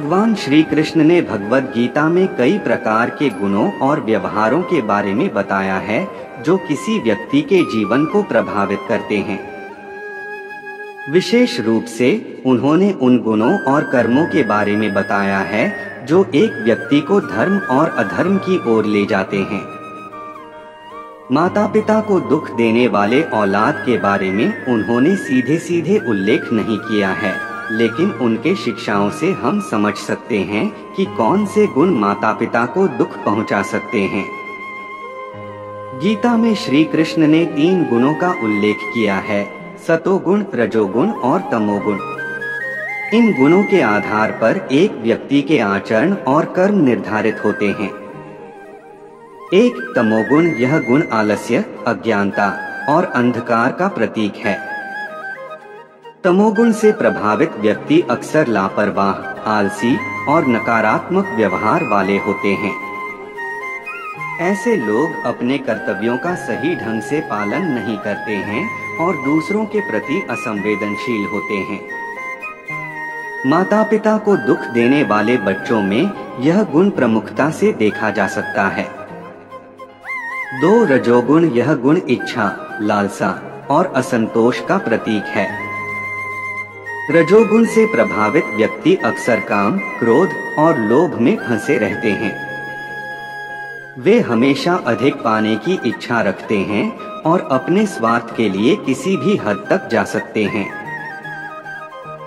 भगवान श्री कृष्ण ने भगवद गीता में कई प्रकार के गुणों और व्यवहारों के बारे में बताया है जो किसी व्यक्ति के जीवन को प्रभावित करते हैं। विशेष रूप से उन्होंने उन गुणों और कर्मों के बारे में बताया है जो एक व्यक्ति को धर्म और अधर्म की ओर ले जाते हैं। माता पिता को दुख देने वाले औलाद के बारे में उन्होंने सीधे सीधे उल्लेख नहीं किया है, लेकिन उनके शिक्षाओं से हम समझ सकते हैं कि कौन से गुण माता पिता को दुख पहुंचा सकते हैं। गीता में श्री कृष्ण ने 3 गुणों का उल्लेख किया है, सतोगुण, रजोगुण और तमोगुण। इन गुणों के आधार पर एक व्यक्ति के आचरण और कर्म निर्धारित होते हैं। एक तमोगुण, यह गुण आलस्य, अज्ञानता और अंधकार का प्रतीक है। तमोगुण से प्रभावित व्यक्ति अक्सर लापरवाह, आलसी और नकारात्मक व्यवहार वाले होते हैं। ऐसे लोग अपने कर्तव्यों का सही ढंग से पालन नहीं करते हैं और दूसरों के प्रति असंवेदनशील होते हैं। माता पिता को दुख देने वाले बच्चों में यह गुण प्रमुखता से देखा जा सकता है। 2 रजोगुण, यह गुण इच्छा, लालसा और असंतोष का प्रतीक है। रजोगुण से प्रभावित व्यक्ति अक्सर काम, क्रोध और लोभ में फंसे रहते हैं। वे हमेशा अधिक पाने की इच्छा रखते हैं और अपने स्वार्थ के लिए किसी भी हद तक जा सकते हैं।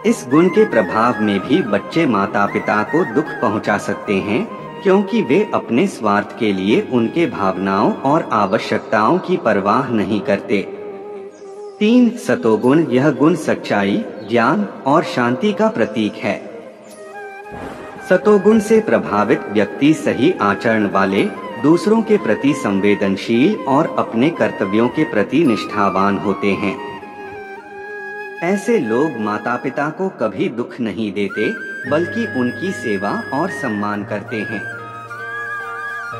इस गुण के प्रभाव में भी बच्चे माता पिता को दुख पहुंचा सकते हैं, क्योंकि वे अपने स्वार्थ के लिए उनके भावनाओं और आवश्यकताओं की परवाह नहीं करते। 3 सतोगुण, यह गुण सच्चाई, ज्ञान और शांति का प्रतीक है। सतोगुण से प्रभावित व्यक्ति सही आचरण वाले, दूसरों के प्रति संवेदनशील और अपने कर्तव्यों के प्रति निष्ठावान होते हैं। ऐसे लोग माता पिता को कभी दुख नहीं देते, बल्कि उनकी सेवा और सम्मान करते हैं।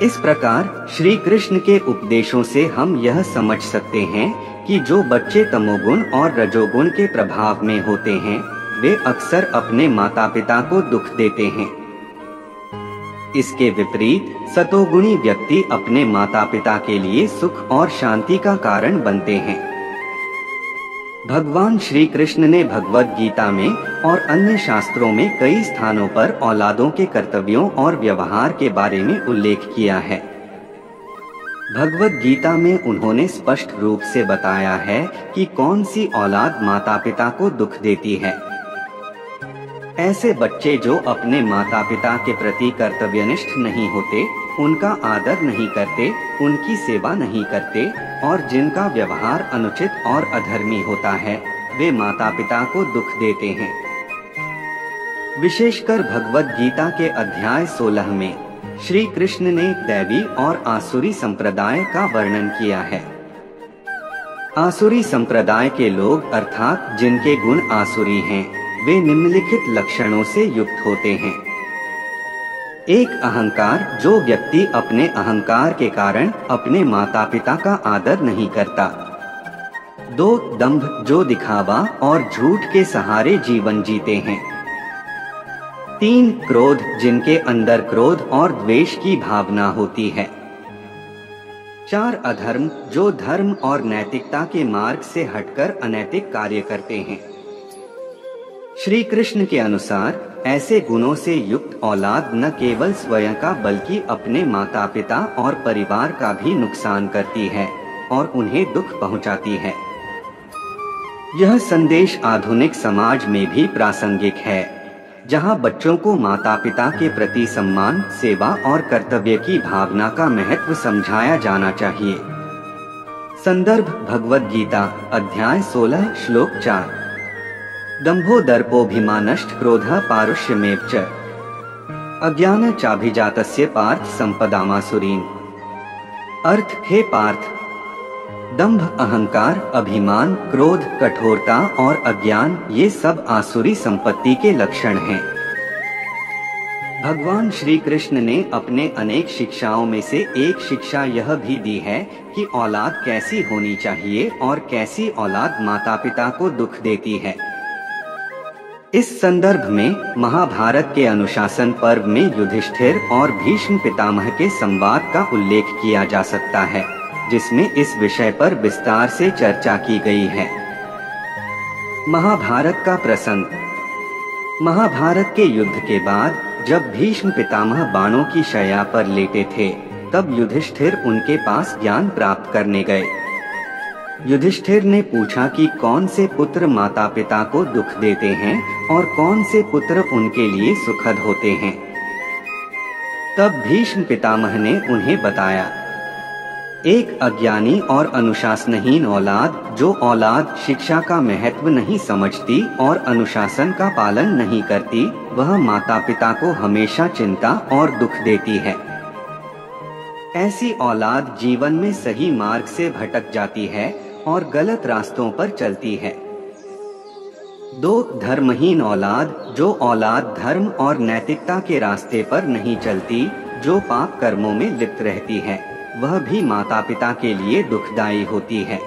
इस प्रकार श्री कृष्ण के उपदेशों से हम यह समझ सकते हैं कि जो बच्चे तमोगुण और रजोगुण के प्रभाव में होते हैं, वे अक्सर अपने माता पिता को दुख देते हैं। इसके विपरीत सतोगुणी व्यक्ति अपने माता पिता के लिए सुख और शांति का कारण बनते हैं। भगवान श्री कृष्ण ने भगवद गीता में और अन्य शास्त्रों में कई स्थानों पर औलादों के कर्तव्यों और व्यवहार के बारे में उल्लेख किया है। भगवद गीता में उन्होंने स्पष्ट रूप से बताया है कि कौन सी औलाद माता पिता को दुख देती है। ऐसे बच्चे जो अपने माता पिता के प्रति कर्तव्यनिष्ठ नहीं होते, उनका आदर नहीं करते, उनकी सेवा नहीं करते और जिनका व्यवहार अनुचित और अधर्मी होता है, वे माता पिता को दुख देते हैं। विशेषकर भगवद गीता के अध्याय 16 में श्री कृष्ण ने दैवी और आसुरी संप्रदाय का वर्णन किया है। आसुरी संप्रदाय के लोग अर्थात जिनके गुण आसुरी हैं, वे निम्नलिखित लक्षणों से युक्त होते हैं। 1 अहंकार, जो व्यक्ति अपने अहंकार के कारण अपने माता पिता का आदर नहीं करता। 2 दंभ, जो दिखावा और झूठ के सहारे जीवन जीते हैं। 3 क्रोध, जिनके अंदर क्रोध और द्वेष की भावना होती है। 4 अधर्म, जो धर्म और नैतिकता के मार्ग से हटकर अनैतिक कार्य करते हैं। श्री कृष्ण के अनुसार ऐसे गुणों से युक्त औलाद न केवल स्वयं का बल्कि अपने माता पिता और परिवार का भी नुकसान करती है और उन्हें दुख पहुंचाती है। यह संदेश आधुनिक समाज में भी प्रासंगिक है, जहां बच्चों को माता पिता के प्रति सम्मान, सेवा और कर्तव्य की भावना का महत्व समझाया जाना चाहिए। संदर्भ भगवद गीता अध्याय 16 श्लोक 4। दंभो दर्पोऽभिमानश्च क्रोधः पारुष्यमेव च अज्ञान चाभिजातस्य पार्थ संपदामासुरीन्। अर्थ, हे पार्थ, दंभ, अहंकार, अभिमान, क्रोध, कठोरता और अज्ञान, ये सब आसुरी संपत्ति के लक्षण हैं। भगवान श्री कृष्ण ने अपने अनेक शिक्षाओं में से एक शिक्षा यह भी दी है कि औलाद कैसी होनी चाहिए और कैसी औलाद माता पिता को दुख देती है। इस संदर्भ में महाभारत के अनुशासन पर्व में युधिष्ठिर और भीष्म पितामह के संवाद का उल्लेख किया जा सकता है, जिसमें इस विषय पर विस्तार से चर्चा की गई है। महाभारत का प्रसंग। महाभारत के युद्ध के बाद जब भीष्म पितामह बाणों की शैया पर लेटे थे, तब युधिष्ठिर उनके पास ज्ञान प्राप्त करने गए। युधिष्ठिर ने पूछा कि कौन से पुत्र माता पिता को दुख देते हैं और कौन से पुत्र उनके लिए सुखद होते हैं। तब भीष्म पितामह ने उन्हें बताया, एक अज्ञानी और अनुशासनहीन औलाद, जो औलाद शिक्षा का महत्व नहीं समझती और अनुशासन का पालन नहीं करती, वह माता पिता को हमेशा चिंता और दुख देती है। ऐसी औलाद जीवन में सही मार्ग से भटक जाती है और गलत रास्तों पर चलती है। दो, धर्महीन औलाद, जो औलाद धर्म और नैतिकता के रास्ते पर नहीं चलती, जो पाप कर्मों में लिप्त रहती है, वह भी माता पिता के लिए दुखदायी होती है।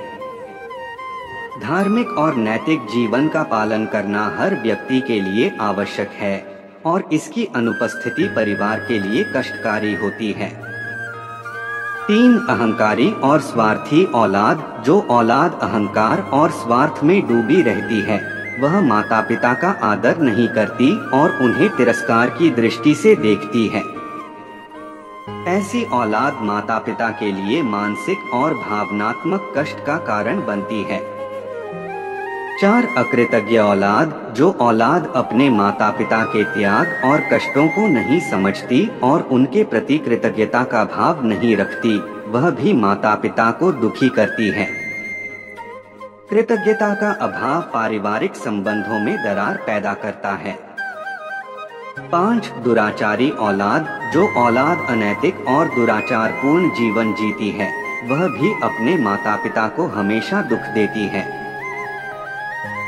धार्मिक और नैतिक जीवन का पालन करना हर व्यक्ति के लिए आवश्यक है और इसकी अनुपस्थिति परिवार के लिए कष्टकारी होती है। 3, अहंकारी और स्वार्थी औलाद, जो औलाद अहंकार और स्वार्थ में डूबी रहती है, वह माता पिता का आदर नहीं करती और उन्हें तिरस्कार की दृष्टि से देखती है। ऐसी औलाद माता पिता के लिए मानसिक और भावनात्मक कष्ट का कारण बनती है। 4, अकृतज्ञ औलाद, जो औलाद अपने माता पिता के त्याग और कष्टों को नहीं समझती और उनके प्रति कृतज्ञता का भाव नहीं रखती, वह भी माता पिता को दुखी करती है। कृतज्ञता का अभाव पारिवारिक संबंधों में दरार पैदा करता है। 5, दुराचारी औलाद, जो औलाद अनैतिक और दुराचारपूर्ण जीवन जीती है, वह भी अपने माता पिता को हमेशा दुख देती है।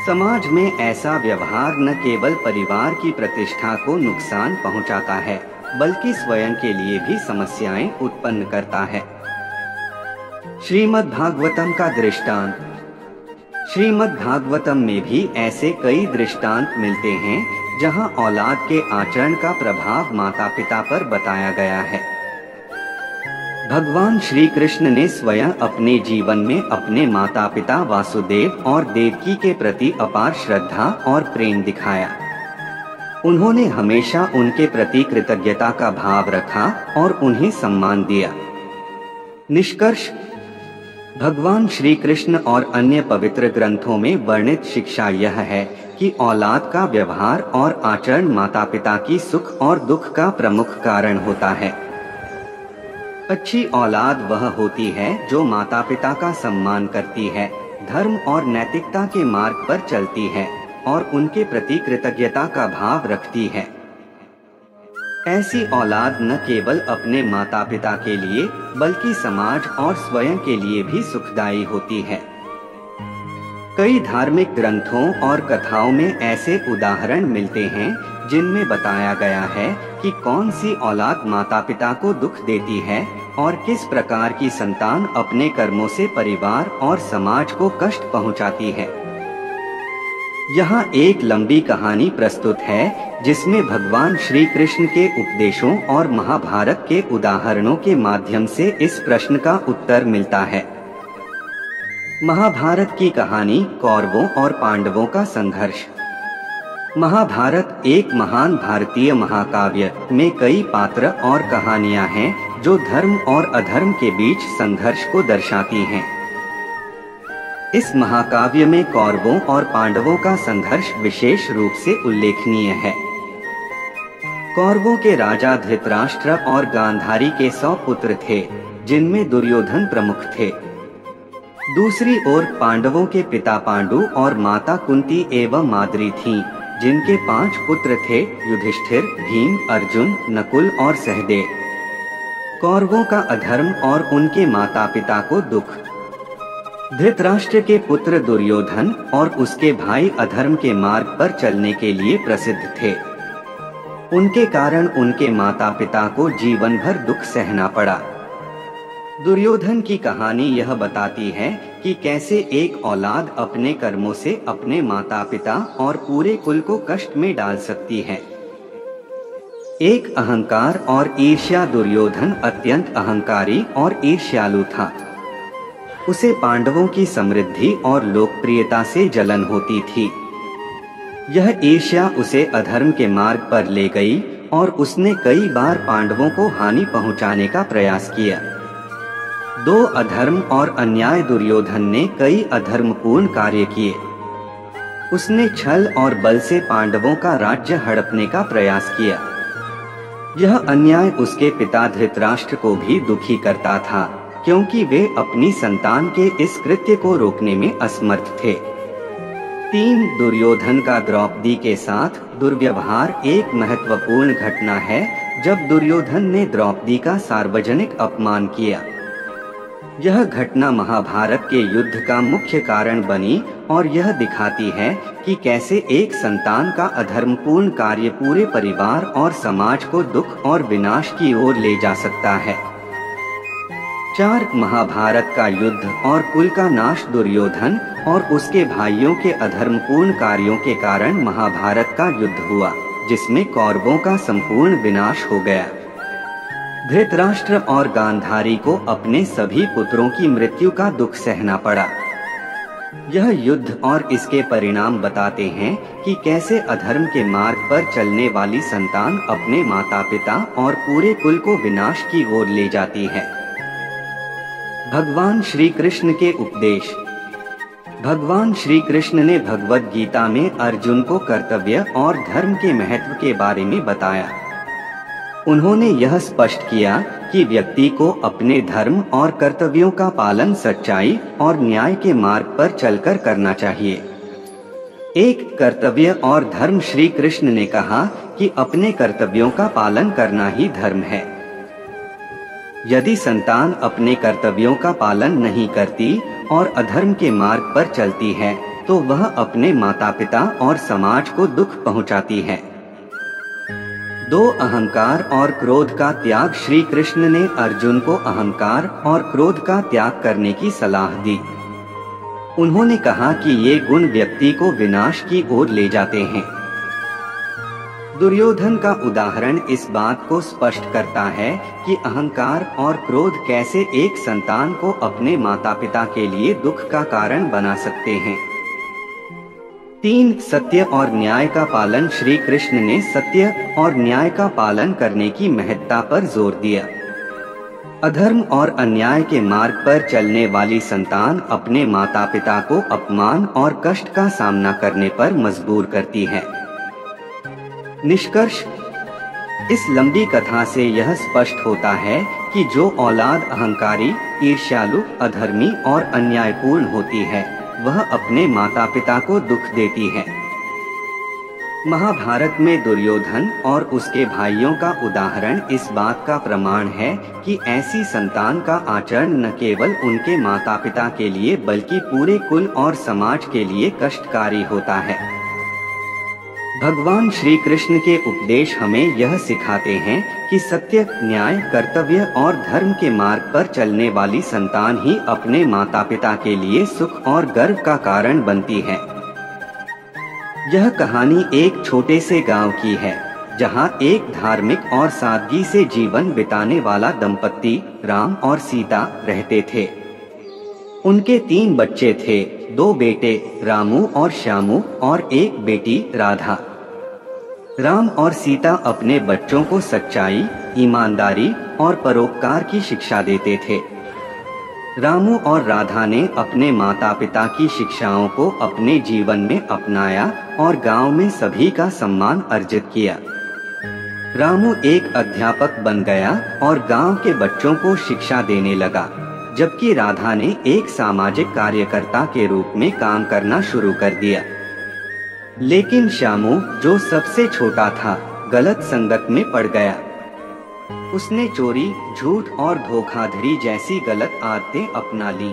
समाज में ऐसा व्यवहार न केवल परिवार की प्रतिष्ठा को नुकसान पहुंचाता है, बल्कि स्वयं के लिए भी समस्याएं उत्पन्न करता है। श्रीमद् भागवतम का दृष्टांत। श्रीमद् भागवतम में भी ऐसे कई दृष्टांत मिलते हैं जहां औलाद के आचरण का प्रभाव माता पिता पर बताया गया है। भगवान श्री कृष्ण ने स्वयं अपने जीवन में अपने माता पिता वासुदेव और देवकी के प्रति अपार श्रद्धा और प्रेम दिखाया। उन्होंने हमेशा उनके प्रति कृतज्ञता का भाव रखा और उन्हें सम्मान दिया। निष्कर्ष, भगवान श्री कृष्ण और अन्य पवित्र ग्रंथों में वर्णित शिक्षा यह है कि औलाद का व्यवहार और आचरण माता पिता की सुख और दुख का प्रमुख कारण होता है। अच्छी औलाद वह होती है जो माता पिता का सम्मान करती है, धर्म और नैतिकता के मार्ग पर चलती है और उनके प्रति कृतज्ञता का भाव रखती है। ऐसी औलाद न केवल अपने माता पिता के लिए बल्कि समाज और स्वयं के लिए भी सुखदायी होती है। कई धार्मिक ग्रंथों और कथाओं में ऐसे उदाहरण मिलते हैं जिनमें बताया गया है कि कौन सी औलाद माता पिता को दुख देती है और किस प्रकार की संतान अपने कर्मों से परिवार और समाज को कष्ट पहुंचाती है। यहाँ एक लंबी कहानी प्रस्तुत है जिसमें भगवान श्री कृष्ण के उपदेशों और महाभारत के उदाहरणों के माध्यम से इस प्रश्न का उत्तर मिलता है। महाभारत की कहानी कौरवों और पांडवों का संघर्ष। महाभारत एक महान भारतीय महाकाव्य में कई पात्र और कहानियां हैं जो धर्म और अधर्म के बीच संघर्ष को दर्शाती हैं। इस महाकाव्य में कौरवों और पांडवों का संघर्ष विशेष रूप से उल्लेखनीय है। कौरवों के राजा धृतराष्ट्र और गांधारी के 100 पुत्र थे, जिनमें दुर्योधन प्रमुख थे। दूसरी ओर पांडवों के पिता पांडु और माता कुंती एवं माद्री थीं, जिनके 5 पुत्र थे, युधिष्ठिर, भीम, अर्जुन, नकुल और सहदेव। कौरवों का अधर्म और उनके माता पिता को दुख। धृतराष्ट्र के पुत्र दुर्योधन और उसके भाई अधर्म के मार्ग पर चलने के लिए प्रसिद्ध थे। उनके कारण उनके माता पिता को जीवन भर दुख सहना पड़ा। दुर्योधन की कहानी यह बताती है कि कैसे एक औलाद अपने कर्मों से अपने माता पिता और पूरे कुल को कष्ट में डाल सकती है। एक अहंकार और ईर्ष्या। दुर्योधन अत्यंत अहंकारी और ईर्ष्यालु था। उसे पांडवों की समृद्धि और लोकप्रियता से जलन होती थी। यह ईर्ष्या उसे अधर्म के मार्ग पर ले गई और उसने कई बार पांडवों को हानि पहुंचाने का प्रयास किया। दो अधर्म और अन्याय। दुर्योधन ने कई अधर्मपूर्ण कार्य किए। उसने छल और बल से पांडवों का राज्य हड़पने का प्रयास किया। यह अन्याय उसके पिता धृतराष्ट्र को भी दुखी करता था, क्योंकि वे अपनी संतान के इस कृत्य को रोकने में असमर्थ थे। 3. दुर्योधन का द्रौपदी के साथ दुर्व्यवहार। एक महत्वपूर्ण घटना है जब दुर्योधन ने द्रौपदी का सार्वजनिक अपमान किया। यह घटना महाभारत के युद्ध का मुख्य कारण बनी और यह दिखाती है कि कैसे एक संतान का अधर्मपूर्ण कार्य पूरे परिवार और समाज को दुख और विनाश की ओर ले जा सकता है। 4. महाभारत का युद्ध और कुल का नाश। दुर्योधन और उसके भाइयों के अधर्मपूर्ण कार्यों के कारण महाभारत का युद्ध हुआ, जिसमें कौरवों का संपूर्ण विनाश हो गया। धृतराष्ट्र और गांधारी को अपने सभी पुत्रों की मृत्यु का दुख सहना पड़ा। यह युद्ध और इसके परिणाम बताते हैं कि कैसे अधर्म के मार्ग पर चलने वाली संतान अपने माता पिता और पूरे कुल को विनाश की ओर ले जाती है। भगवान श्री कृष्ण के उपदेश। भगवान श्री कृष्ण ने भगवद गीता में अर्जुन को कर्तव्य और धर्म के महत्व के बारे में बताया। उन्होंने यह स्पष्ट किया कि व्यक्ति को अपने धर्म और कर्तव्यों का पालन सच्चाई और न्याय के मार्ग पर चलकर करना चाहिए। एक कर्तव्य और धर्म। श्री कृष्ण ने कहा कि अपने कर्तव्यों का पालन करना ही धर्म है। यदि संतान अपने कर्तव्यों का पालन नहीं करती और अधर्म के मार्ग पर चलती है, तो वह अपने माता पिता और समाज को दुख पहुंचाती है। 2. अहंकार और क्रोध का त्याग। श्री कृष्ण ने अर्जुन को अहंकार और क्रोध का त्याग करने की सलाह दी। उन्होंने कहा कि ये गुण व्यक्ति को विनाश की ओर ले जाते हैं। दुर्योधन का उदाहरण इस बात को स्पष्ट करता है कि अहंकार और क्रोध कैसे एक संतान को अपने माता पिता के लिए दुख का कारण बना सकते हैं। 3. सत्य और न्याय का पालन। श्री कृष्ण ने सत्य और न्याय का पालन करने की महत्ता पर जोर दिया। अधर्म और अन्याय के मार्ग पर चलने वाली संतान अपने माता पिता को अपमान और कष्ट का सामना करने पर मजबूर करती है। निष्कर्ष। इस लंबी कथा से यह स्पष्ट होता है कि जो औलाद अहंकारी, ईर्ष्यालु, अधर्मी और अन्यायपूर्ण होती है, वह अपने माता पिता को दुख देती है। महाभारत में दुर्योधन और उसके भाइयों का उदाहरण इस बात का प्रमाण है कि ऐसी संतान का आचरण न केवल उनके माता पिता के लिए बल्कि पूरे कुल और समाज के लिए कष्टकारी होता है। भगवान श्री कृष्ण के उपदेश हमें यह सिखाते हैं कि सत्य, न्याय, कर्तव्य और धर्म के मार्ग पर चलने वाली संतान ही अपने माता पिता के लिए सुख और गर्व का कारण बनती है। यह कहानी एक छोटे से गांव की है, जहां एक धार्मिक और सादगी से जीवन बिताने वाला दंपत्ति राम और सीता रहते थे। उनके 3 बच्चे थे, 2 बेटे रामू और श्यामू और 1 बेटी राधा। राम और सीता अपने बच्चों को सच्चाई, ईमानदारी और परोपकार की शिक्षा देते थे। रामू और राधा ने अपने माता पिता की शिक्षाओं को अपने जीवन में अपनाया और गांव में सभी का सम्मान अर्जित किया। रामू एक अध्यापक बन गया और गांव के बच्चों को शिक्षा देने लगा, जबकि राधा ने एक सामाजिक कार्यकर्ता के रूप में काम करना शुरू कर दिया। लेकिन श्यामू, जो सबसे छोटा था, गलत संगत में पड़ गया। उसने चोरी, झूठ और धोखाधड़ी जैसी गलत आदतें अपना ली।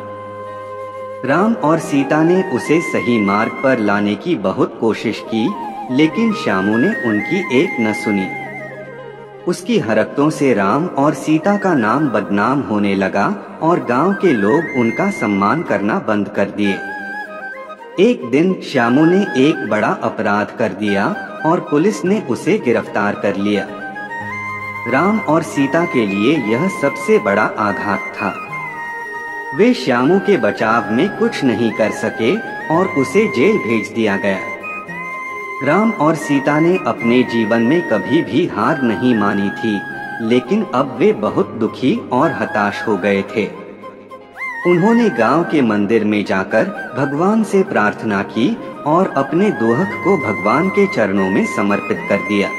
राम और सीता ने उसे सही मार्ग पर लाने की बहुत कोशिश की, लेकिन श्यामू ने उनकी एक न सुनी। उसकी हरकतों से राम और सीता का नाम बदनाम होने लगा और गांव के लोग उनका सम्मान करना बंद कर दिए। एक दिन श्यामू ने एक बड़ा अपराध कर दिया और पुलिस ने उसे गिरफ्तार कर लिया। राम और सीता के लिए यह सबसे बड़ा आघात था। वे श्यामू के बचाव में कुछ नहीं कर सके और उसे जेल भेज दिया गया। राम और सीता ने अपने जीवन में कभी भी हार नहीं मानी थी, लेकिन अब वे बहुत दुखी और हताश हो गए थे। उन्होंने गांव के मंदिर में जाकर भगवान से प्रार्थना की और अपने दोहक को भगवान के चरणों में समर्पित कर दिया।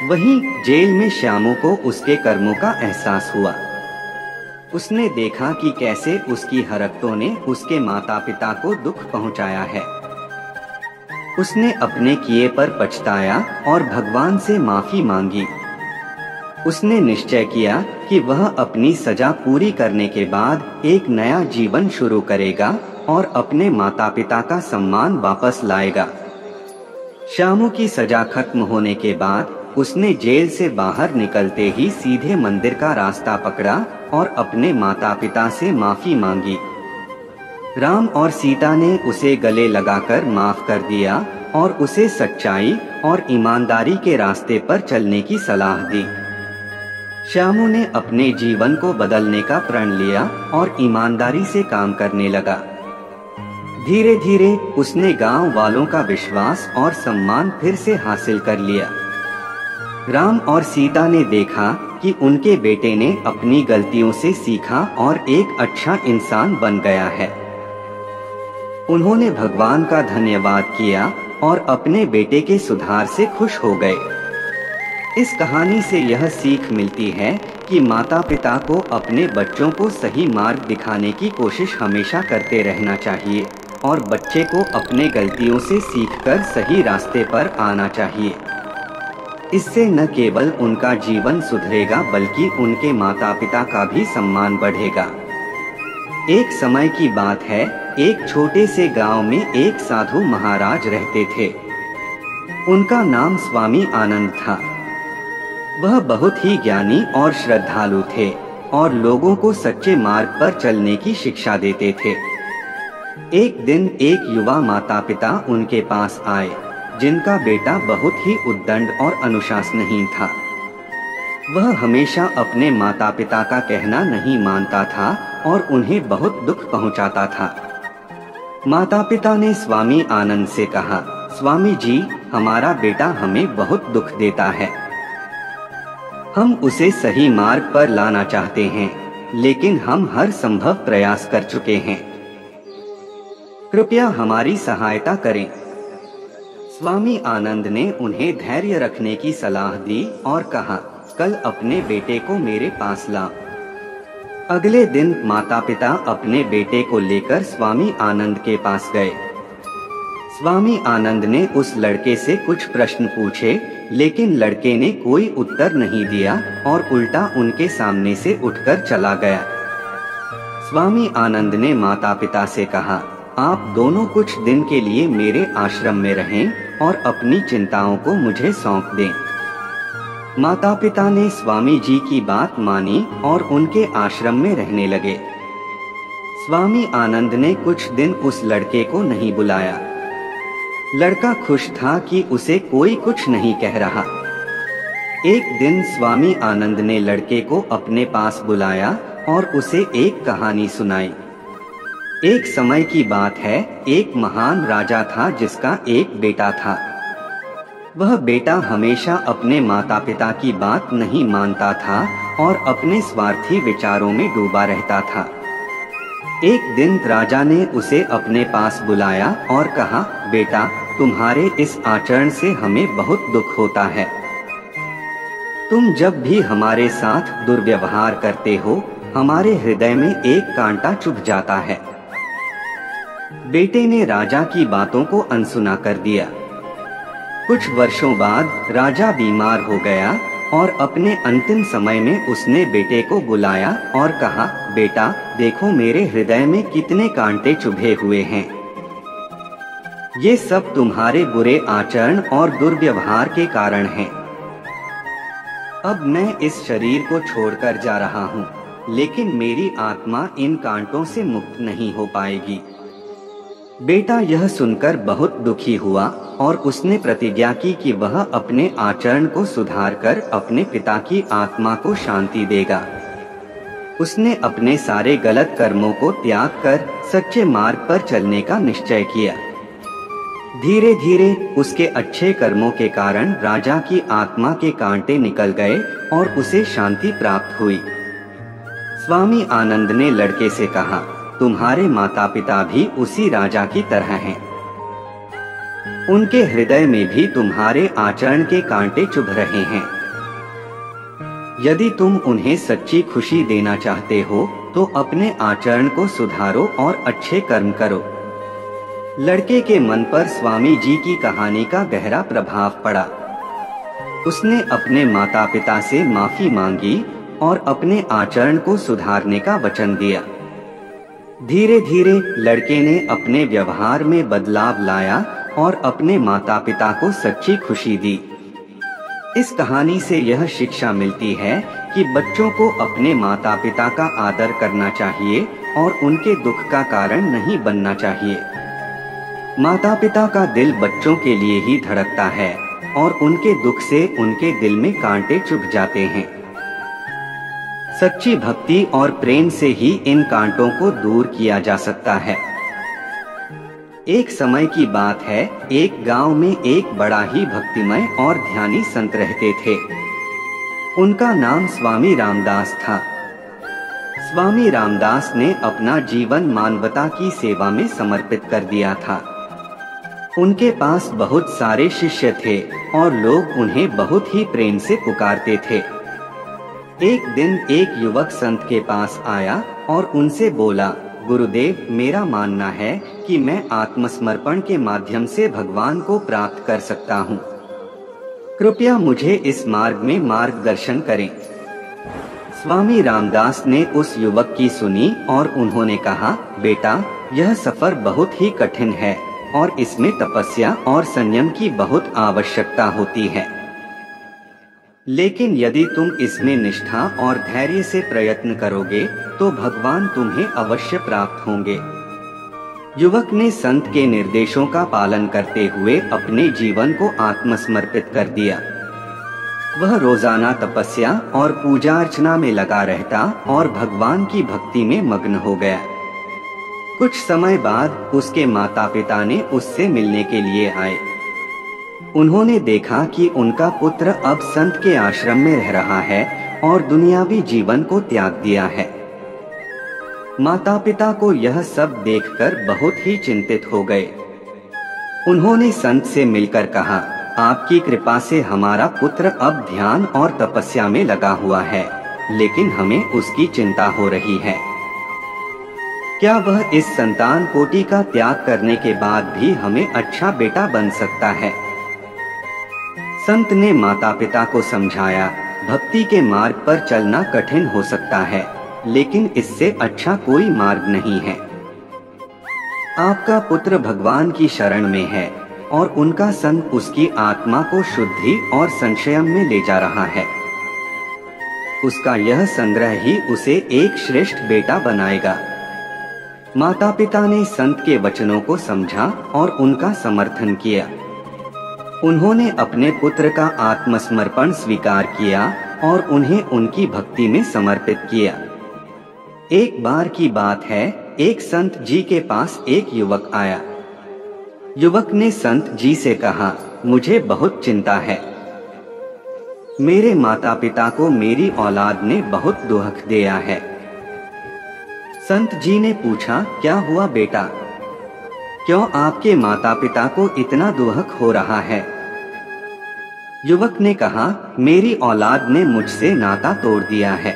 वहीं जेल में श्यामू को उसके कर्मों का एहसास हुआ। उसने देखा कि कैसे उसकी हरकतों ने उसके माता पिता को दुख पहुंचाया है। उसने अपने किए पर पछताया और भगवान से माफी मांगी। उसने निश्चय किया कि वह अपनी सजा पूरी करने के बाद एक नया जीवन शुरू करेगा और अपने माता पिता का सम्मान वापस लाएगा। श्यामू की सजा खत्म होने के बाद उसने जेल से बाहर निकलते ही सीधे मंदिर का रास्ता पकड़ा और अपने माता पिता से माफी मांगी। राम और सीता ने उसे गले लगाकर माफ कर दिया और उसे सच्चाई और ईमानदारी के रास्ते पर चलने की सलाह दी। श्यामू ने अपने जीवन को बदलने का प्रण लिया और ईमानदारी से काम करने लगा। धीरे धीरे उसने गांव वालों का विश्वास और सम्मान फिर से हासिल कर लिया। राम और सीता ने देखा कि उनके बेटे ने अपनी गलतियों से सीखा और एक अच्छा इंसान बन गया है। उन्होंने भगवान का धन्यवाद किया और अपने बेटे के सुधार से खुश हो गए। इस कहानी से यह सीख मिलती है कि माता पिता को अपने बच्चों को सही मार्ग दिखाने की कोशिश हमेशा करते रहना चाहिए और बच्चे को अपने गलतियों से सीखकर सही रास्ते पर आना चाहिए। इससे न केवल उनका जीवन सुधरेगा बल्कि उनके माता पिता का भी सम्मान बढ़ेगा। एक समय की बात है, एक छोटे से गांव में एक साधु महाराज रहते थे। उनका नाम स्वामी आनंद था। वह बहुत ही ज्ञानी और श्रद्धालु थे और लोगों को सच्चे मार्ग पर चलने की शिक्षा देते थे। एक दिन एक युवा माता पिता उनके पास आए, जिनका बेटा बहुत ही उद्दंड और अनुशासनहीन था। वह हमेशा अपने माता पिता का कहना नहीं मानता था और उन्हें बहुत दुख पहुंचाता था। माता पिता ने स्वामी आनंद से कहा, स्वामी जी, हमारा बेटा हमें बहुत दुख देता है। हम उसे सही मार्ग पर लाना चाहते हैं, लेकिन हम हर संभव प्रयास कर चुके हैं। कृपया हमारी सहायता करें। स्वामी आनंद ने उन्हें धैर्य रखने की सलाह दी और कहा, कल अपने बेटे को मेरे पास ला। अगले दिन माता पिता अपने बेटे को लेकर स्वामी आनंद के पास गए। स्वामी आनंद ने उस लड़के से कुछ प्रश्न पूछे, लेकिन लड़के ने कोई उत्तर नहीं दिया और उल्टा उनके सामने से उठकर चला गया। स्वामी आनंद ने माता पिता से कहा, आप दोनों कुछ दिन के लिए मेरे आश्रम में रहें और अपनी चिंताओं को मुझे सौंप दें। माता पिता ने स्वामी जी की बात मानी और उनके आश्रम में रहने लगे। स्वामी आनंद ने कुछ दिन उस लड़के को नहीं बुलाया। लड़का खुश था कि उसे कोई कुछ नहीं कह रहा। एक दिन स्वामी आनंद ने लड़के को अपने पास बुलाया और उसे एक कहानी सुनाई। एक समय की बात है, एक महान राजा था जिसका एक बेटा था। वह बेटा हमेशा अपने माता पिता की बात नहीं मानता था और अपने स्वार्थी विचारों में डूबा रहता था। एक दिन राजा ने उसे अपने पास बुलाया और कहा, बेटा, तुम्हारे इस आचरण से हमें बहुत दुख होता है। तुम जब भी हमारे साथ दुर्व्यवहार करते हो, हमारे हृदय में एक कांटा चुभ जाता है। बेटे ने राजा की बातों को अनसुना कर दिया। कुछ वर्षों बाद राजा बीमार हो गया और अपने अंतिम समय में उसने बेटे को बुलाया और कहा, बेटा, देखो मेरे हृदय में कितने कांटे चुभे हुए हैं। ये सब तुम्हारे बुरे आचरण और दुर्व्यवहार के कारण हैं। अब मैं इस शरीर को छोड़कर जा रहा हूँ, लेकिन मेरी आत्मा इन कांटों से मुक्त नहीं हो पाएगी। बेटा यह सुनकर बहुत दुखी हुआ और उसने प्रतिज्ञा की कि वह अपने आचरण को सुधारकर अपने पिता की आत्मा को शांति देगा। उसने अपने सारे गलत कर्मों को त्याग कर सच्चे मार्ग पर चलने का निश्चय किया। धीरे धीरे उसके अच्छे कर्मों के कारण राजा की आत्मा के कांटे निकल गए और उसे शांति प्राप्त हुई। स्वामी आनंद ने लड़के से कहा, तुम्हारे माता पिता भी उसी राजा की तरह हैं। उनके हृदय में भी तुम्हारे आचरण के कांटे चुभ रहे हैं। यदि तुम उन्हें सच्ची खुशी देना चाहते हो तो अपने आचरण को सुधारो और अच्छे कर्म करो। लड़के के मन पर स्वामी जी की कहानी का गहरा प्रभाव पड़ा। उसने अपने माता पिता से माफी मांगी और अपने आचरण को सुधारने का वचन दिया। धीरे धीरे लड़के ने अपने व्यवहार में बदलाव लाया और अपने माता पिता को सच्ची खुशी दी। इस कहानी से यह शिक्षा मिलती है कि बच्चों को अपने माता पिता का आदर करना चाहिए और उनके दुख का कारण नहीं बनना चाहिए। माता पिता का दिल बच्चों के लिए ही धड़कता है और उनके दुख से उनके दिल में कांटे चुभ जाते हैं। सच्ची भक्ति और प्रेम से ही इन कांटों को दूर किया जा सकता है। एक समय की बात है, एक गांव में एक बड़ा ही भक्तिमय और ध्यानी संत रहते थे। उनका नाम स्वामी रामदास था। स्वामी रामदास ने अपना जीवन मानवता की सेवा में समर्पित कर दिया था। उनके पास बहुत सारे शिष्य थे और लोग उन्हें बहुत ही प्रेम से पुकारते थे। एक दिन एक युवक संत के पास आया और उनसे बोला, गुरुदेव, मेरा मानना है कि मैं आत्मसमर्पण के माध्यम से भगवान को प्राप्त कर सकता हूँ। कृपया मुझे इस मार्ग में मार्गदर्शन करें। स्वामी रामदास ने उस युवक की सुनी और उन्होंने कहा, बेटा, यह सफर बहुत ही कठिन है और इसमें तपस्या और संयम की बहुत आवश्यकता होती है। लेकिन यदि तुम इसमें निष्ठा और धैर्य से प्रयत्न करोगे तो भगवान तुम्हें अवश्य प्राप्त होंगे। युवक ने संत के निर्देशों का पालन करते हुए अपने जीवन को आत्मसमर्पित कर दिया। वह रोजाना तपस्या और पूजा अर्चना में लगा रहता और भगवान की भक्ति में मग्न हो गया। कुछ समय बाद उसके माता पिता ने उससे मिलने के लिए आए। उन्होंने देखा कि उनका पुत्र अब संत के आश्रम में रह रहा है और दुनियावी जीवन को त्याग दिया है। माता पिता को यह सब देखकर बहुत ही चिंतित हो गए। उन्होंने संत से मिलकर कहा, आपकी कृपा से हमारा पुत्र अब ध्यान और तपस्या में लगा हुआ है, लेकिन हमें उसकी चिंता हो रही है। क्या वह इस संतान कोटि का त्याग करने के बाद भी हमें अच्छा बेटा बन सकता है? संत ने माता पिता को समझाया, भक्ति के मार्ग पर चलना कठिन हो सकता है, लेकिन इससे अच्छा कोई मार्ग नहीं है। आपका पुत्र भगवान की शरण में है और उनका संग उसकी आत्मा को शुद्धि और संशयम में ले जा रहा है। उसका यह संग्रह ही उसे एक श्रेष्ठ बेटा बनाएगा। माता पिता ने संत के वचनों को समझा और उनका समर्थन किया। उन्होंने अपने पुत्र का आत्मसमर्पण स्वीकार किया और उन्हें उनकी भक्ति में समर्पित किया। एक बार की बात है, एक संत जी के पास एक युवक आया। युवक ने संत जी से कहा, मुझे बहुत चिंता है। मेरे माता पिता को मेरी औलाद ने बहुत दुख दिया है। संत जी ने पूछा, क्या हुआ बेटा? क्यों आपके माता पिता को इतना दुख हो रहा है? युवक ने कहा, मेरी औलाद ने मुझसे नाता तोड़ दिया है।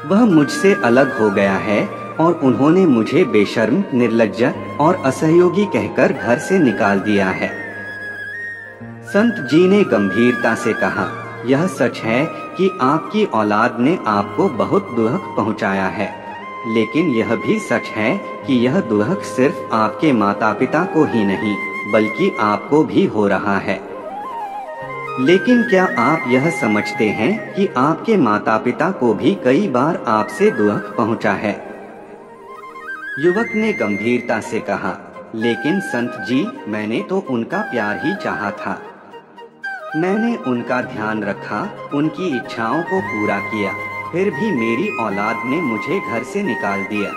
वह मुझसे अलग हो गया है और उन्होंने मुझे बेशर्म, निर्लज्ज और असहयोगी कहकर घर से निकाल दिया है। संत जी ने गंभीरता से कहा, यह सच है कि आपकी औलाद ने आपको बहुत दुख पहुंचाया है, लेकिन यह भी सच है कि यह दुख सिर्फ आपके माता पिता को ही नहीं बल्कि आपको भी हो रहा है। लेकिन क्या आप यह समझते हैं कि आपके माता पिता को भी कई बार आपसे दुख पहुंचा है? युवक ने गंभीरता से कहा, लेकिन संत जी, मैंने तो उनका प्यार ही चाहा था। मैंने उनका ध्यान रखा, उनकी इच्छाओं को पूरा किया, फिर भी मेरी औलाद ने मुझे घर से निकाल दिया।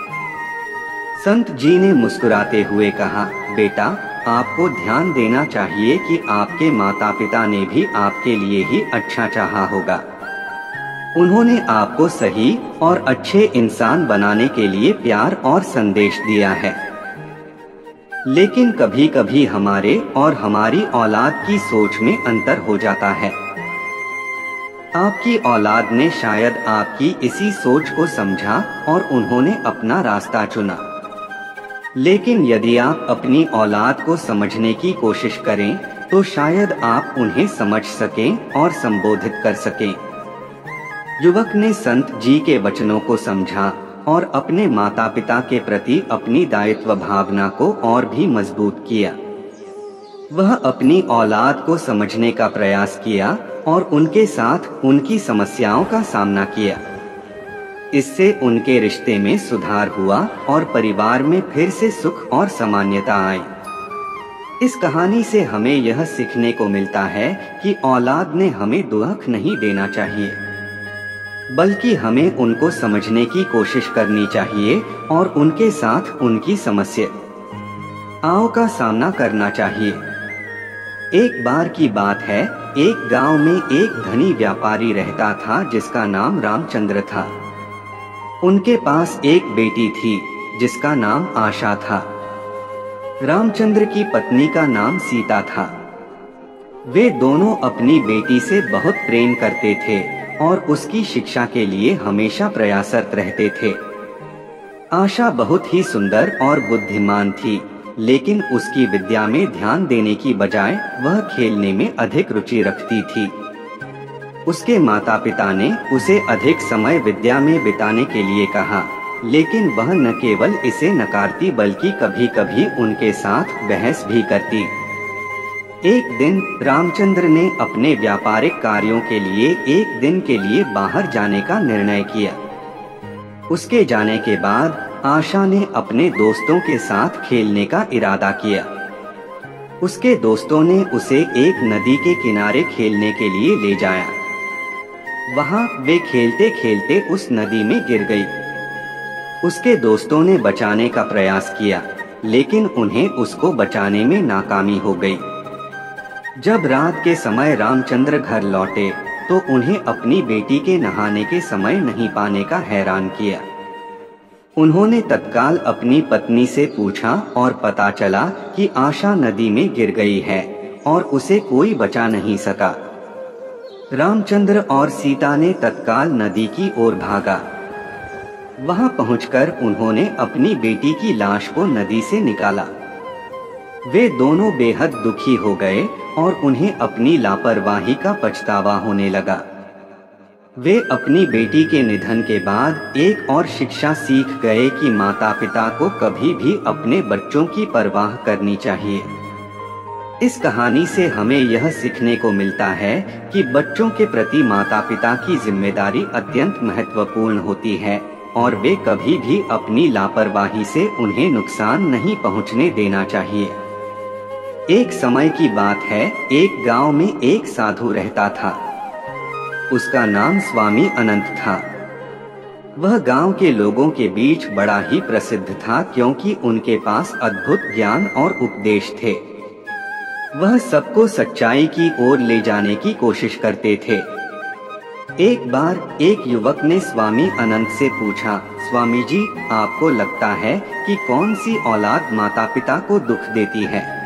संत जी ने मुस्कुराते हुए कहा, बेटा, आपको ध्यान देना चाहिए कि आपके माता पिता ने भी आपके लिए ही अच्छा चाहा होगा। उन्होंने आपको सही और अच्छे इंसान बनाने के लिए प्यार और संदेश दिया है। लेकिन कभी कभी हमारे और हमारी औलाद की सोच में अंतर हो जाता है। आपकी औलाद ने शायद आपकी इसी सोच को समझा और उन्होंने अपना रास्ता चुना। लेकिन यदि आप अपनी औलाद को समझने की कोशिश करें तो शायद आप उन्हें समझ सकें और संबोधित कर सकें। युवक ने संत जी के वचनों को समझा और अपने माता पिता के प्रति अपनी दायित्व भावना को और भी मजबूत किया। वह अपनी औलाद को समझने का प्रयास किया और उनके साथ उनकी समस्याओं का सामना किया। इससे उनके रिश्ते में सुधार हुआ और परिवार में फिर से सुख और सामान्यता आई। इस कहानी से हमें यह सीखने को मिलता है कि औलाद ने हमें दुख नहीं देना चाहिए, बल्कि हमें उनको समझने की कोशिश करनी चाहिए और उनके साथ उनकी समस्याओं का सामना करना चाहिए। एक बार की बात है, एक गांव में एक धनी व्यापारी रहता था जिसका नाम रामचंद्र था। उनके पास एक बेटी थी जिसका नाम आशा था। रामचंद्र की पत्नी का नाम सीता था। वे दोनों अपनी बेटी से बहुत प्रेम करते थे और उसकी शिक्षा के लिए हमेशा प्रयासरत रहते थे। आशा बहुत ही सुंदर और बुद्धिमान थी, लेकिन उसकी विद्या में ध्यान देने की बजाय वह खेलने में अधिक रुचि रखती थी। उसके माता पिता ने उसे अधिक समय विद्या में बिताने के लिए कहा, लेकिन वह न केवल इसे नकारती बल्कि कभी-कभी उनके साथ बहस भी करती। एक दिन रामचंद्र ने अपने व्यापारिक कार्यों के लिए एक दिन के लिए बाहर जाने का निर्णय किया। उसके जाने के बाद आशा ने अपने दोस्तों के साथ खेलने का इरादा किया। उसके दोस्तों ने उसे एक नदी के किनारे खेलने के लिए ले जाया। वहां वे खेलते खेलते उस नदी में गिर गई। उसके दोस्तों ने बचाने का प्रयास किया, लेकिन उन्हें उसको बचाने में नाकामी हो गई। जब रात के समय रामचंद्र घर लौटे तो उन्हें अपनी बेटी के नहाने के समय नहीं पाने का हैरान किया। उन्होंने तत्काल अपनी पत्नी से पूछा और पता चला कि आशा नदी में गिर गई है और उसे कोई बचा नहीं सका। रामचंद्र और सीता ने तत्काल नदी की ओर भागा। वहां पहुंचकर उन्होंने अपनी बेटी की लाश को नदी से निकाला। वे दोनों बेहद दुखी हो गए और उन्हें अपनी लापरवाही का पछतावा होने लगा। वे अपनी बेटी के निधन के बाद एक और शिक्षा सीख गए कि माता पिता को कभी भी अपने बच्चों की परवाह करनी चाहिए। इस कहानी से हमें यह सीखने को मिलता है कि बच्चों के प्रति माता पिता की जिम्मेदारी अत्यंत महत्वपूर्ण होती है और वे कभी भी अपनी लापरवाही से उन्हें नुकसान नहीं पहुंचने देना चाहिए। एक समय की बात है, एक गांव में एक साधु रहता था। उसका नाम स्वामी अनंत था। वह गांव के लोगों के बीच बड़ा ही प्रसिद्ध था क्योंकि उनके पास अद्भुत ज्ञान और उपदेश थे। वह सबको सच्चाई की ओर ले जाने की कोशिश करते थे। एक बार एक युवक ने स्वामी अनंत से पूछा, स्वामी जी, आपको लगता है कि कौन सी औलाद माता पिता को दुख देती है?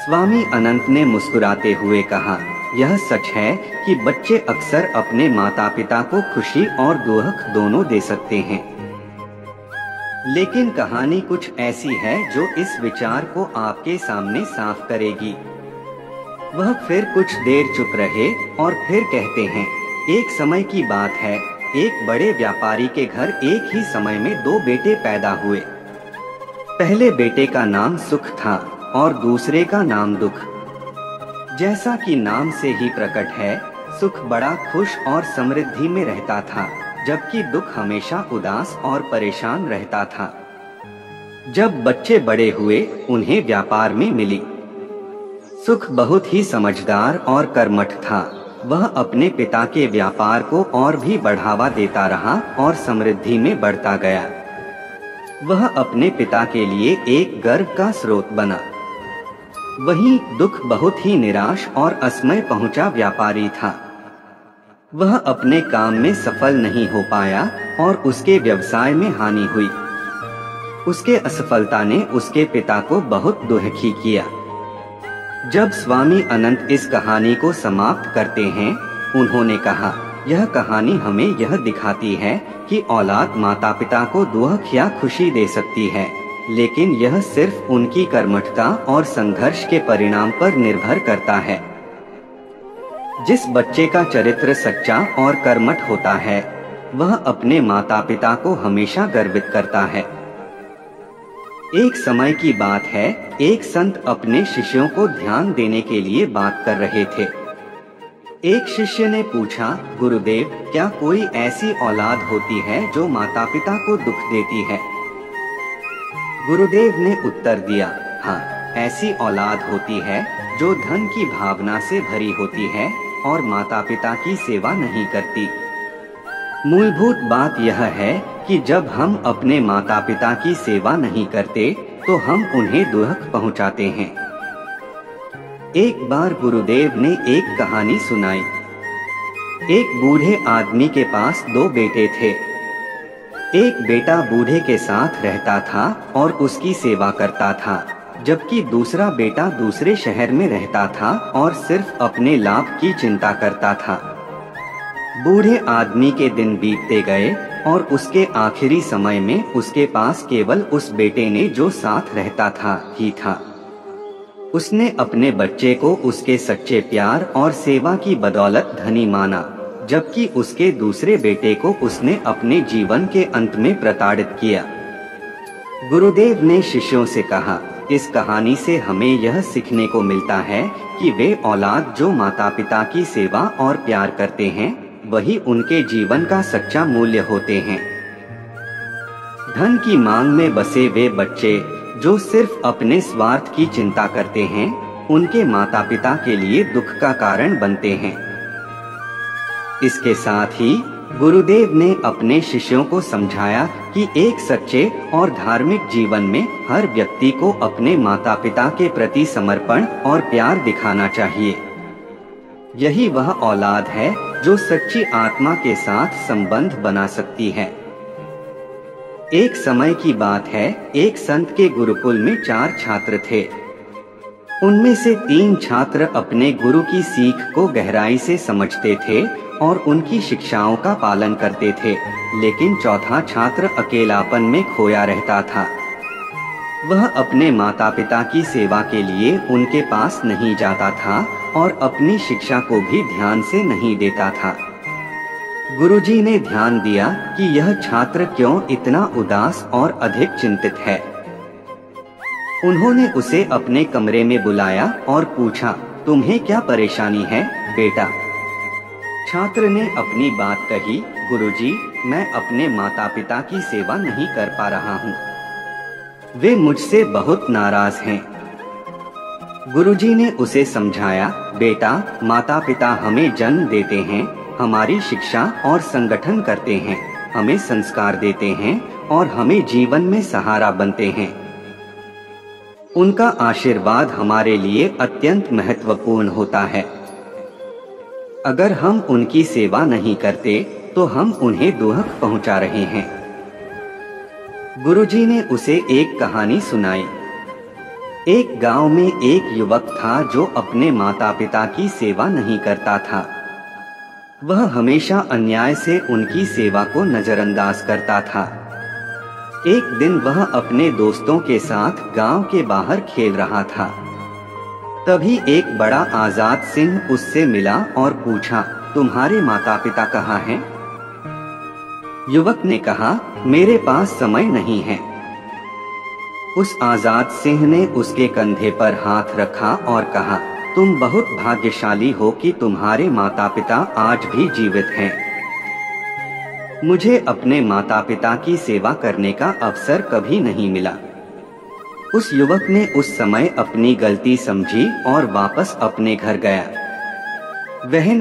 स्वामी अनंत ने मुस्कुराते हुए कहा, यह सच है कि बच्चे अक्सर अपने माता पिता को खुशी और दुख दोनों दे सकते हैं। लेकिन कहानी कुछ ऐसी है जो इस विचार को आपके सामने साफ करेगी। वह फिर कुछ देर चुप रहे और फिर कहते हैं, एक समय की बात है, एक बड़े व्यापारी के घर एक ही समय में 2 बेटे पैदा हुए। पहले बेटे का नाम सुख था और दूसरे का नाम दुख। जैसा कि नाम से ही प्रकट है, सुख बड़ा खुश और समृद्धि में रहता था, जबकि दुख हमेशा उदास और परेशान रहता था। जब बच्चे बड़े हुए, उन्हें व्यापार में मिली। सुख बहुत ही समझदार और कर्मठ था। वह अपने पिता के व्यापार को और भी बढ़ावा देता रहा और समृद्धि में बढ़ता गया। वह अपने पिता के लिए एक गर्व का स्रोत बना। वहीं दुख बहुत ही निराश और असमय पहुंचा व्यापारी था। वह अपने काम में सफल नहीं हो पाया और उसके व्यवसाय में हानि हुई। उसके असफलता ने उसके पिता को बहुत दुखी किया। जब स्वामी अनंत इस कहानी को समाप्त करते हैं, उन्होंने कहा, यह कहानी हमें यह दिखाती है कि औलाद माता पिता को दुख या खुशी दे सकती है, लेकिन यह सिर्फ उनकी कर्मठता और संघर्ष के परिणाम पर निर्भर करता है। जिस बच्चे का चरित्र सच्चा और कर्मठ होता है, वह अपने माता पिता को हमेशा गर्वित करता है। एक समय की बात है, एक संत अपने शिष्यों को ध्यान देने के लिए बात कर रहे थे। एक शिष्य ने पूछा, गुरुदेव, क्या कोई ऐसी औलाद होती है जो माता पिता को दुख देती है? गुरुदेव ने उत्तर दिया, हाँ, ऐसी औलाद होती है जो धन की भावना से भरी होती है और माता पिता की सेवा नहीं करती। मूलभूत बात यह है कि जब हम अपने माता पिता की सेवा नहीं करते तो हम उन्हें दुख पहुंचाते हैं। एक बार गुरुदेव ने एक कहानी सुनाई। एक बूढ़े आदमी के पास 2 बेटे थे। एक बेटा बूढ़े के साथ रहता था और उसकी सेवा करता था, जबकि दूसरा बेटा दूसरे शहर में रहता था और सिर्फ अपने लाभ की चिंता करता था। बूढ़े आदमी के दिन बीतते गए और उसके आखिरी समय में उसके पास केवल उस बेटे ने जो साथ रहता था ही था। उसने अपने बच्चे को उसके सच्चे प्यार और सेवा की बदौलत धनी माना, जबकि उसके दूसरे बेटे को उसने अपने जीवन के अंत में प्रताड़ित किया। गुरुदेव ने शिष्यों से कहा, इस कहानी से हमें यह सीखने को मिलता है कि वे औलाद जो माता पिता की सेवा और प्यार करते हैं, वही उनके जीवन का सच्चा मूल्य होते हैं। धन की मांग में बसे वे बच्चे जो सिर्फ अपने स्वार्थ की चिंता करते हैं, उनके माता पिता के लिए दुख का कारण बनते हैं। इसके साथ ही गुरुदेव ने अपने शिष्यों को समझाया कि एक सच्चे और धार्मिक जीवन में हर व्यक्ति को अपने माता पिता के प्रति समर्पण और प्यार दिखाना चाहिए। यही वह औलाद है जो सच्ची आत्मा के साथ संबंध बना सकती है। एक समय की बात है, एक संत के गुरुकुल में 4 छात्र थे। उनमें से 3 छात्र अपने गुरु की सीख को गहराई से समझते थे और उनकी शिक्षाओं का पालन करते थे, लेकिन चौथा छात्र अकेलापन में खोया रहता था। वह अपने माता पिता की सेवा के लिए उनके पास नहीं जाता था और अपनी शिक्षा को भी ध्यान से नहीं देता था। गुरुजी ने ध्यान दिया कि यह छात्र क्यों इतना उदास और अधिक चिंतित है। उन्होंने उसे अपने कमरे में बुलाया और पूछा, तुम्हें क्या परेशानी है बेटा? छात्र ने अपनी बात कही, गुरुजी, मैं अपने माता पिता की सेवा नहीं कर पा रहा हूँ। वे मुझसे बहुत नाराज हैं। गुरुजी ने उसे समझाया, बेटा, माता पिता हमें जन्म देते हैं, हमारी शिक्षा और संगठन करते हैं, हमें संस्कार देते हैं और हमें जीवन में सहारा बनते हैं। उनका आशीर्वाद हमारे लिए अत्यंत महत्वपूर्ण होता है। अगर हम उनकी सेवा नहीं करते तो हम उन्हें दुख पहुंचा रहे हैं। गुरुजी ने उसे एक कहानी सुनाई। एक गांव में एक युवक था जो अपने माता पिता की सेवा नहीं करता था। वह हमेशा अन्याय से उनकी सेवा को नजरअंदाज करता था। एक दिन वह अपने दोस्तों के साथ गांव के बाहर खेल रहा था। तभी एक बड़ा आजाद सिंह उससे मिला और पूछा, तुम्हारे माता पिता कहाँ हैं? युवक ने कहा, मेरे पास समय नहीं है। उस आजाद सिंह ने उसके कंधे पर हाथ रखा और कहा, तुम बहुत भाग्यशाली हो कि तुम्हारे माता पिता आज भी जीवित हैं। मुझे अपने माता पिता की सेवा करने का अवसर कभी नहीं मिला। उस युवक ने उस समय अपनी गलती समझी और वापस अपने घर गया।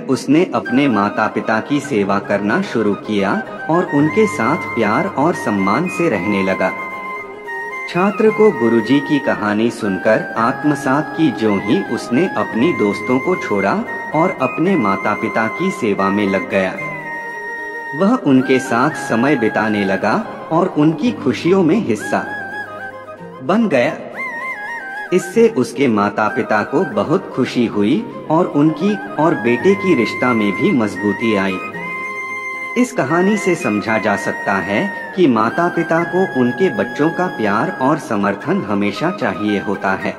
उसने अपने माता पिता की सेवा करना शुरू किया और उनके साथ प्यार और सम्मान से रहने लगा। छात्र को गुरुजी की कहानी सुनकर आत्मसात की, ज्यों ही उसने अपनी दोस्तों को छोड़ा और अपने माता पिता की सेवा में लग गया। वह उनके साथ समय बिताने लगा और उनकी खुशियों में हिस्सा बन गया। इससे उसके माता पिता को बहुत खुशी हुई और उनकी और बेटे की रिश्ता में भी मजबूती आई। इस कहानी से समझा जा सकता है कि माता पिता को उनके बच्चों का प्यार और समर्थन हमेशा चाहिए होता है।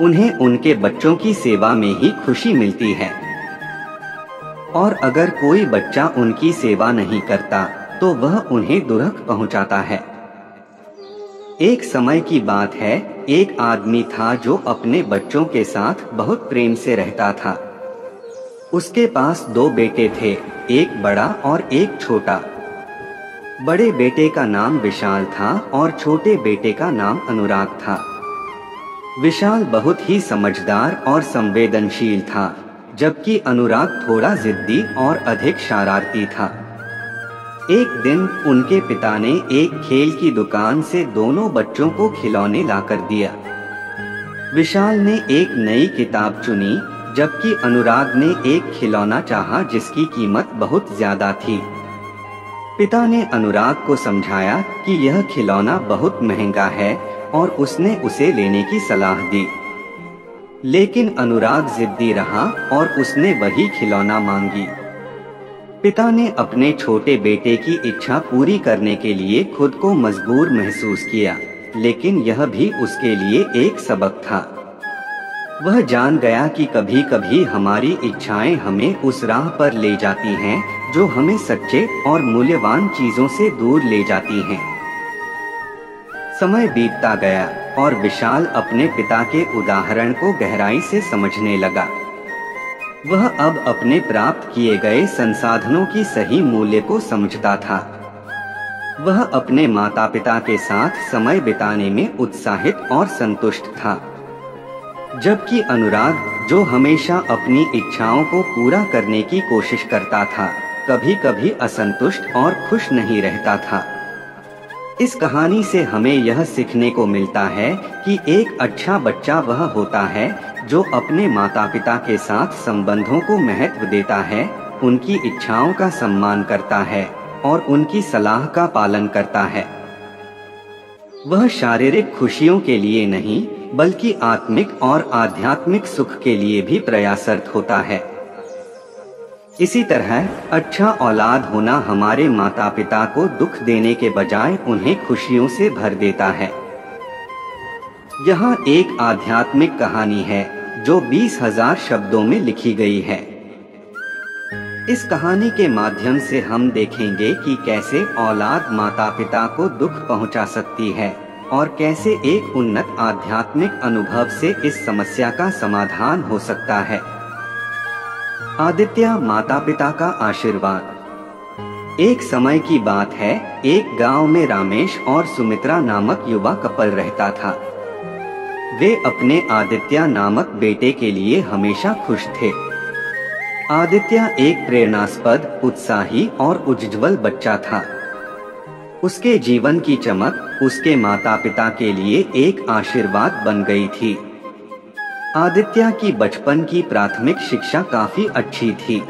उन्हें उनके बच्चों की सेवा में ही खुशी मिलती है, और अगर कोई बच्चा उनकी सेवा नहीं करता तो वह उन्हें दुर्लभ पहुंचाता है। एक समय की बात है, एक आदमी था जो अपने बच्चों के साथ बहुत प्रेम से रहता था। उसके पास 2 बेटे थे, एक बड़ा और एक छोटा। बड़े बेटे का नाम विशाल था और छोटे बेटे का नाम अनुराग था। विशाल बहुत ही समझदार और संवेदनशील था, जबकि अनुराग थोड़ा जिद्दी और अधिक शरारती था। एक दिन उनके पिता ने एक खेल की दुकान से दोनों बच्चों को खिलौने लाकर दिया। विशाल ने एक नई किताब चुनी, जबकि अनुराग ने एक खिलौना चाहा जिसकी कीमत बहुत ज्यादा थी। पिता ने अनुराग को समझाया कि यह खिलौना बहुत महंगा है और उसने उसे लेने की सलाह दी। लेकिन अनुराग जिद्दी रहा और उसने वही खिलौना मांगी। पिता ने अपने छोटे बेटे की इच्छा पूरी करने के लिए खुद को मजबूर महसूस किया, लेकिन यह भी उसके लिए एक सबक था। वह जान गया कि कभी कभी हमारी इच्छाएं हमें उस राह पर ले जाती हैं जो हमें सच्चे और मूल्यवान चीजों से दूर ले जाती हैं। समय बीतता गया और विशाल अपने पिता के उदाहरण को गहराई से समझने लगा। वह अब अपने प्राप्त किए गए संसाधनों की सही मूल्य को समझता था। वह अपने माता पिता के साथ समय बिताने में उत्साहित और संतुष्ट था, जबकि अनुराग, जो हमेशा अपनी इच्छाओं को पूरा करने की कोशिश करता था, कभी कभी असंतुष्ट और खुश नहीं रहता था। इस कहानी से हमें यह सीखने को मिलता है कि एक अच्छा बच्चा वह होता है जो अपने माता पिता के साथ संबंधों को महत्व देता है, उनकी इच्छाओं का सम्मान करता है और उनकी सलाह का पालन करता है। वह शारीरिक खुशियों के लिए नहीं, बल्कि आत्मिक और आध्यात्मिक सुख के लिए भी प्रयासरत होता है। इसी तरह अच्छा औलाद होना हमारे माता पिता को दुख देने के बजाय उन्हें खुशियों से भर देता है। यहाँ एक आध्यात्मिक कहानी है जो 20,000 शब्दों में लिखी गई है। इस कहानी के माध्यम से हम देखेंगे कि कैसे औलाद माता पिता को दुख पहुंचा सकती है और कैसे एक उन्नत आध्यात्मिक अनुभव से इस समस्या का समाधान हो सकता है। आदित्य माता पिता का आशीर्वाद। एक समय की बात है, एक गांव में रामेश और सुमित्रा नामक युवा कपल रहता था। वे अपने आदित्य नामक बेटे के लिए हमेशा खुश थे। आदित्य एक प्रेरणास्पद, उत्साही और उज्ज्वल बच्चा था। उसके जीवन की चमक उसके माता पिता के लिए एक आशीर्वाद बन गई थी। आदित्य की बचपन की प्राथमिक शिक्षा काफी अच्छी थी।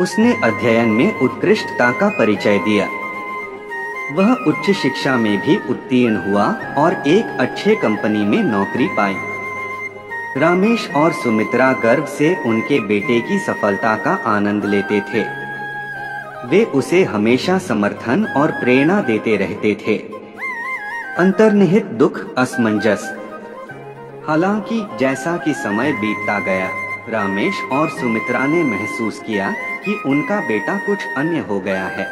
उसने अध्ययन में उत्कृष्टता का परिचय दिया। वह उच्च शिक्षा में भी उत्तीर्ण हुआ और एक अच्छे कंपनी में नौकरी पाई। रामेश और सुमित्रा गर्व से उनके बेटे की सफलता का आनंद लेते थे। वे उसे हमेशा समर्थन और प्रेरणा देते रहते थे। अंतर्निहित दुख, असमंजस। हालांकि जैसा कि समय बीतता गया, रामेश और सुमित्रा ने महसूस किया कि उनका बेटा कुछ अन्य हो गया है।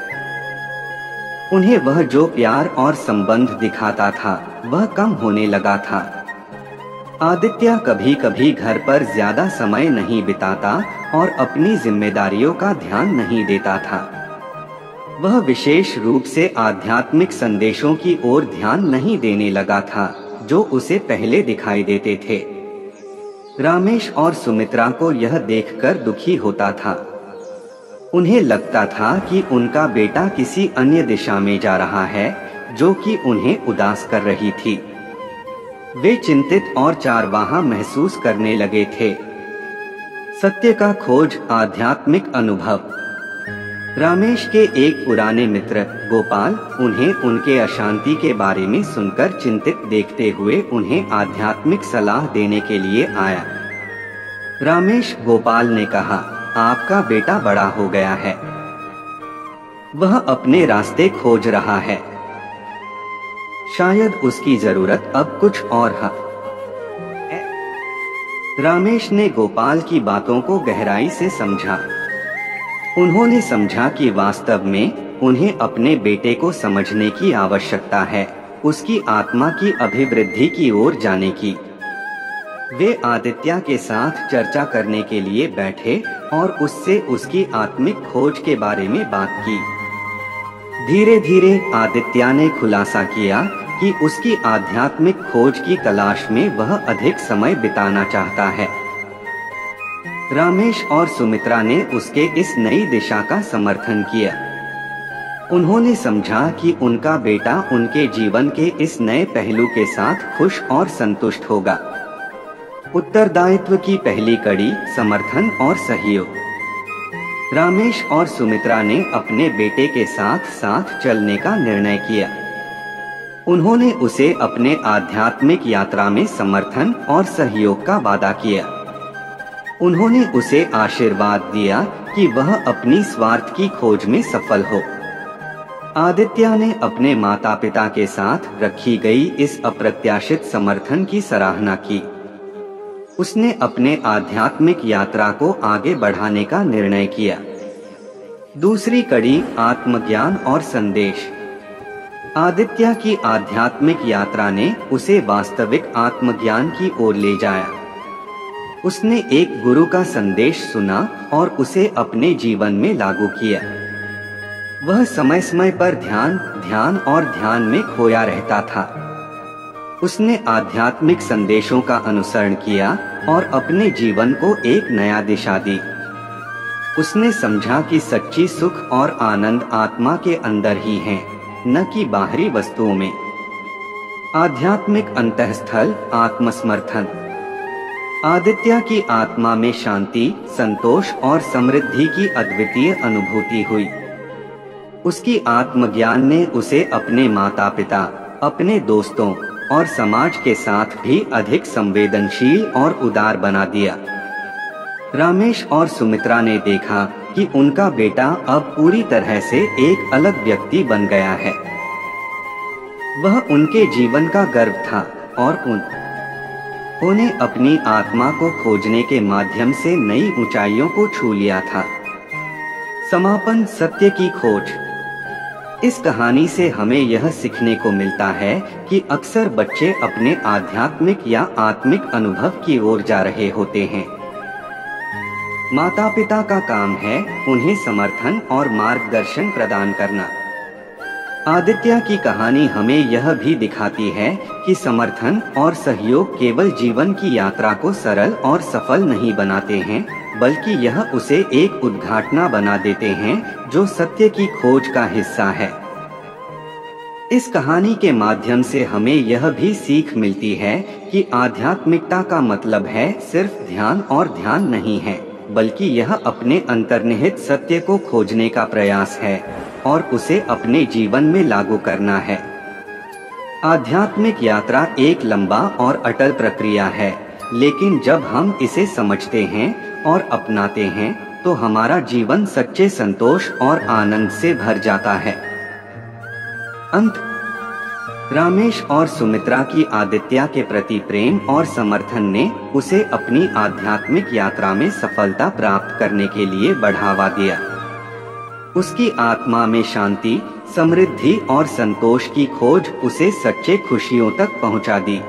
उन्हें वह जो प्यार और संबंध दिखाता था वह कम होने लगा था। आदित्य कभी कभी घर पर ज्यादा समय नहीं बिताता और अपनी जिम्मेदारियों का ध्यान नहीं देता था। वह विशेष रूप से आध्यात्मिक संदेशों की ओर ध्यान नहीं देने लगा था जो उसे पहले दिखाई देते थे। रामेश और सुमित्रा को यह देखकर दुखी होता था। उन्हें लगता था कि उनका बेटा किसी अन्य दिशा में जा रहा है जो कि उन्हें उदास कर रही थी। वे चिंतित और चारवाहा महसूस करने लगे थे। सत्य का खोज, आध्यात्मिक अनुभव। रामेश के एक पुराने मित्र गोपाल उन्हें उनके अशांति के बारे में सुनकर चिंतित देखते हुए उन्हें आध्यात्मिक सलाह देने के लिए आया। रामेश गोपाल ने कहा, आपका बेटा बड़ा हो गया है, वह अपने रास्ते खोज रहा है, शायद उसकी जरूरत अब कुछ और है। रामेश ने गोपाल की बातों को गहराई से समझा। उन्होंने समझा कि वास्तव में उन्हें अपने बेटे को समझने की आवश्यकता है, उसकी आत्मा की अभिवृद्धि की ओर जाने की। वे आदित्य के साथ चर्चा करने के लिए बैठे और उससे उसकी आत्मिक खोज के बारे में बात की। धीरे धीरे आदित्य ने खुलासा किया कि उसकी आध्यात्मिक खोज की तलाश में वह अधिक समय बिताना चाहता है। रामेश और सुमित्रा ने उसके इस नई दिशा का समर्थन किया। उन्होंने समझा कि उनका बेटा उनके जीवन के इस नए पहलू के साथ खुश और संतुष्ट होगा। उत्तरदायित्व की पहली कड़ी, समर्थन और सहयोग। रामेश और सुमित्रा ने अपने बेटे के साथ साथ चलने का निर्णय किया। उन्होंने उसे अपने आध्यात्मिक यात्रा में समर्थन और सहयोग का वादा किया। उन्होंने उसे आशीर्वाद दिया कि वह अपनी स्वार्थ की खोज में सफल हो। आदित्य ने अपने माता पिता के साथ रखी गई इस अप्रत्याशित समर्थन की सराहना की। उसने अपने आध्यात्मिक यात्रा को आगे बढ़ाने का निर्णय किया। दूसरी कड़ी, आत्मज्ञान और संदेश। आदित्य की आध्यात्मिक यात्रा ने उसे वास्तविक आत्मज्ञान की ओर ले जाया। उसने एक गुरु का संदेश सुना और उसे अपने जीवन में लागू किया। वह समय समय पर ध्यान में खोया रहता था। उसने आध्यात्मिक संदेशों का अनुसरण किया और अपने जीवन को एक नया दिशा दी। उसने समझा कि सच्ची सुख और आनंद आत्मा के अंदर ही है, न कि बाहरी वस्तुओं में। आध्यात्मिक अंतःस्थल, आत्मसमर्थन। आदित्य की आत्मा में शांति, संतोष और समृद्धि की अद्वितीय अनुभूति हुई। उसकी आत्मज्ञान ने उसे अपने माता पिता, अपने दोस्तों और समाज के साथ भी अधिक संवेदनशील और उदार बना दिया। रामेश और सुमित्रा ने देखा कि उनका बेटा अब पूरी तरह से एक अलग व्यक्ति बन गया है। वह उनके जीवन का गर्व था और उन्हें अपनी आत्मा को खोजने के माध्यम से नई ऊंचाइयों को छू लिया था। समापन, सत्य की खोज। इस कहानी से हमें यह सीखने को मिलता है कि अक्सर बच्चे अपने आध्यात्मिक या आत्मिक अनुभव की ओर जा रहे होते हैं। माता पिता का काम है उन्हें समर्थन और मार्गदर्शन प्रदान करना। आदित्य की कहानी हमें यह भी दिखाती है कि समर्थन और सहयोग केवल जीवन की यात्रा को सरल और सफल नहीं बनाते हैं, बल्कि यह उसे एक उद्घाटना बना देते हैं जो सत्य की खोज का हिस्सा है। इस कहानी के माध्यम से हमें यह भी सीख मिलती है कि आध्यात्मिकता का मतलब है सिर्फ ध्यान और ध्यान नहीं है, बल्कि यह अपने अंतर्निहित सत्य को खोजने का प्रयास है और उसे अपने जीवन में लागू करना है। आध्यात्मिक यात्रा एक लंबा और अटल प्रक्रिया है, लेकिन जब हम इसे समझते हैं और अपनाते हैं तो हमारा जीवन सच्चे संतोष और आनंद से भर जाता है। अंत। रामेश और सुमित्रा की आदित्य के प्रति प्रेम और समर्थन ने उसे अपनी आध्यात्मिक यात्रा में सफलता प्राप्त करने के लिए बढ़ावा दिया। उसकी आत्मा में शांति, समृद्धि और संतोष की खोज उसे सच्चे खुशियों तक पहुंचा दी।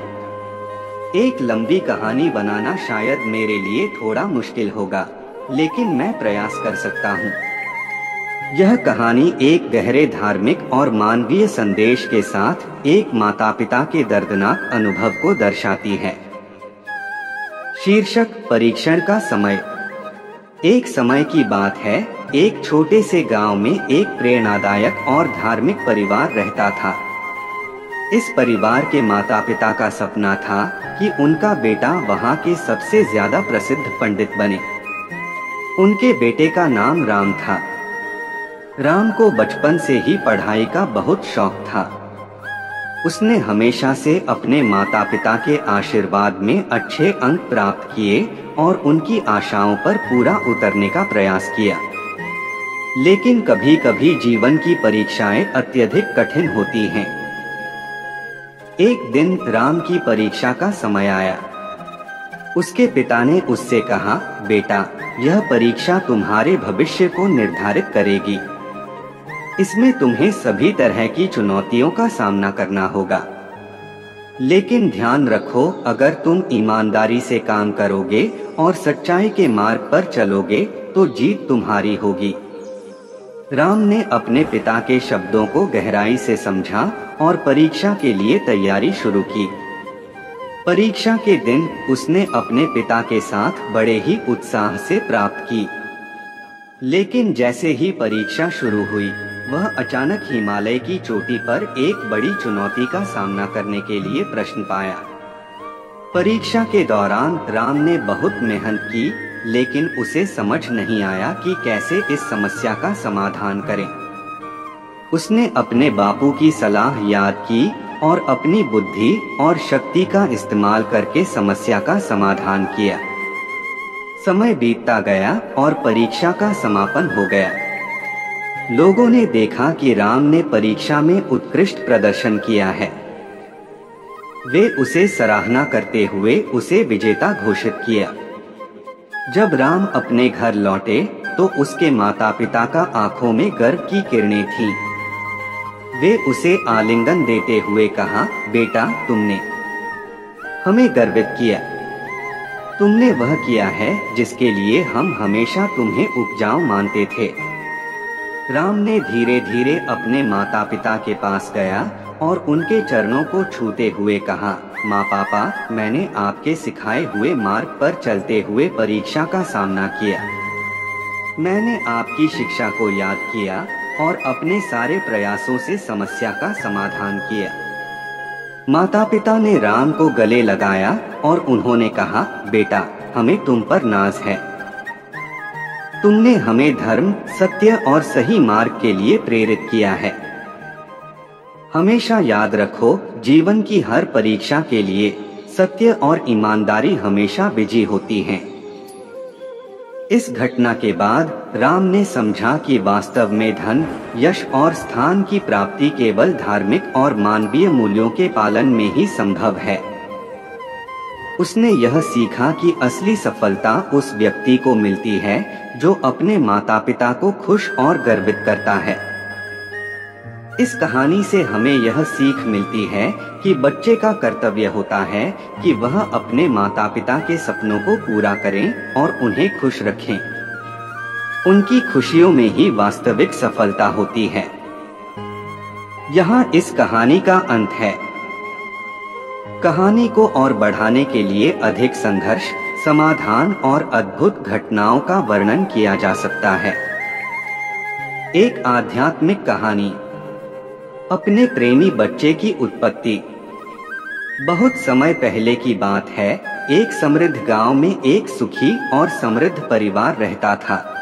एक लंबी कहानी बनाना शायद मेरे लिए थोड़ा मुश्किल होगा, लेकिन मैं प्रयास कर सकता हूँ। यह कहानी एक गहरे धार्मिक और मानवीय संदेश के साथ एक माता-पिता के दर्दनाक अनुभव को दर्शाती है। शीर्षक: परीक्षण का समय। एक समय की बात है, एक छोटे से गांव में एक प्रेरणादायक और धार्मिक परिवार रहता था। इस परिवार के माता-पिता का सपना था कि उनका बेटा वहां के सबसे ज्यादा प्रसिद्ध पंडित बने। उनके बेटे का नाम राम था। राम को बचपन से ही पढ़ाई का बहुत शौक था। उसने हमेशा से अपने माता पिता के आशीर्वाद में अच्छे अंक प्राप्त किए और उनकी आशाओं पर पूरा उतरने का प्रयास किया। लेकिन कभी-कभी जीवन की परीक्षाएं अत्यधिक कठिन होती हैं। एक दिन राम की परीक्षा का समय आया। उसके पिता ने उससे कहा, बेटा, यह परीक्षा तुम्हारे भविष्य को निर्धारित करेगी। इसमें तुम्हें सभी तरह की चुनौतियों का सामना करना होगा। लेकिन ध्यान रखो, अगर तुम ईमानदारी से काम करोगे और सच्चाई के मार्ग पर चलोगे तो जीत तुम्हारी होगी। राम ने अपने पिता के शब्दों को गहराई से समझा और परीक्षा के लिए तैयारी शुरू की। परीक्षा के दिन उसने अपने पिता के साथ बड़े ही उत्साह से प्राप्त की। लेकिन जैसे ही परीक्षा शुरू हुई, वह अचानक हिमालय की चोटी पर एक बड़ी चुनौती का सामना करने के लिए प्रश्न पाया। परीक्षा के दौरान राम ने बहुत मेहनत की, लेकिन उसे समझ नहीं आया कि कैसे इस समस्या का समाधान करें। उसने अपने बापू की सलाह याद की और अपनी बुद्धि और शक्ति का इस्तेमाल करके समस्या का समाधान किया। समय बीतता गया और परीक्षा का समापन हो गया। लोगों ने देखा कि राम ने परीक्षा में उत्कृष्ट प्रदर्शन किया है। वे उसे सराहना करते हुए उसे विजेता घोषित किया। जब राम अपने घर लौटे तो उसके माता-पिता का आंखों में गर्व की किरणें थीं। वे उसे आलिंगन देते हुए कहा, बेटा, तुमने हमें गर्वित किया। तुमने वह किया है जिसके लिए हम हमेशा तुम्हें उपजाऊ मानते थे। राम ने धीरे धीरे अपने माता पिता के पास गया और उनके चरणों को छूते हुए कहा, माँ पापा, मैंने आपके सिखाए हुए मार्ग पर चलते हुए परीक्षा का सामना किया। मैंने आपकी शिक्षा को याद किया और अपने सारे प्रयासों से समस्या का समाधान किया। माता पिता ने राम को गले लगाया और उन्होंने कहा, बेटा, हमें तुम पर नाज है। तुमने हमें धर्म, सत्य और सही मार्ग के लिए प्रेरित किया है। हमेशा याद रखो, जीवन की हर परीक्षा के लिए सत्य और ईमानदारी हमेशा विजयी होती हैं। इस घटना के बाद राम ने समझा कि वास्तव में धन, यश और स्थान की प्राप्ति केवल धार्मिक और मानवीय मूल्यों के पालन में ही संभव है। उसने यह सीखा कि असली सफलता उस व्यक्ति को मिलती है जो अपने माता पिता को खुश और गर्वित करता है। इस कहानी से हमें यह सीख मिलती है कि बच्चे का कर्तव्य होता है कि वह अपने माता पिता के सपनों को पूरा करें और उन्हें खुश रखें। उनकी खुशियों में ही वास्तविक सफलता होती है। यहाँ इस कहानी का अंत है। कहानी को और बढ़ाने के लिए अधिक संघर्ष, समाधान और अद्भुत घटनाओं का वर्णन किया जा सकता है। एक आध्यात्मिक कहानी। अपने प्रेमी बच्चे की उत्पत्ति। बहुत समय पहले की बात है, एक समृद्ध गांव में एक सुखी और समृद्ध परिवार रहता था।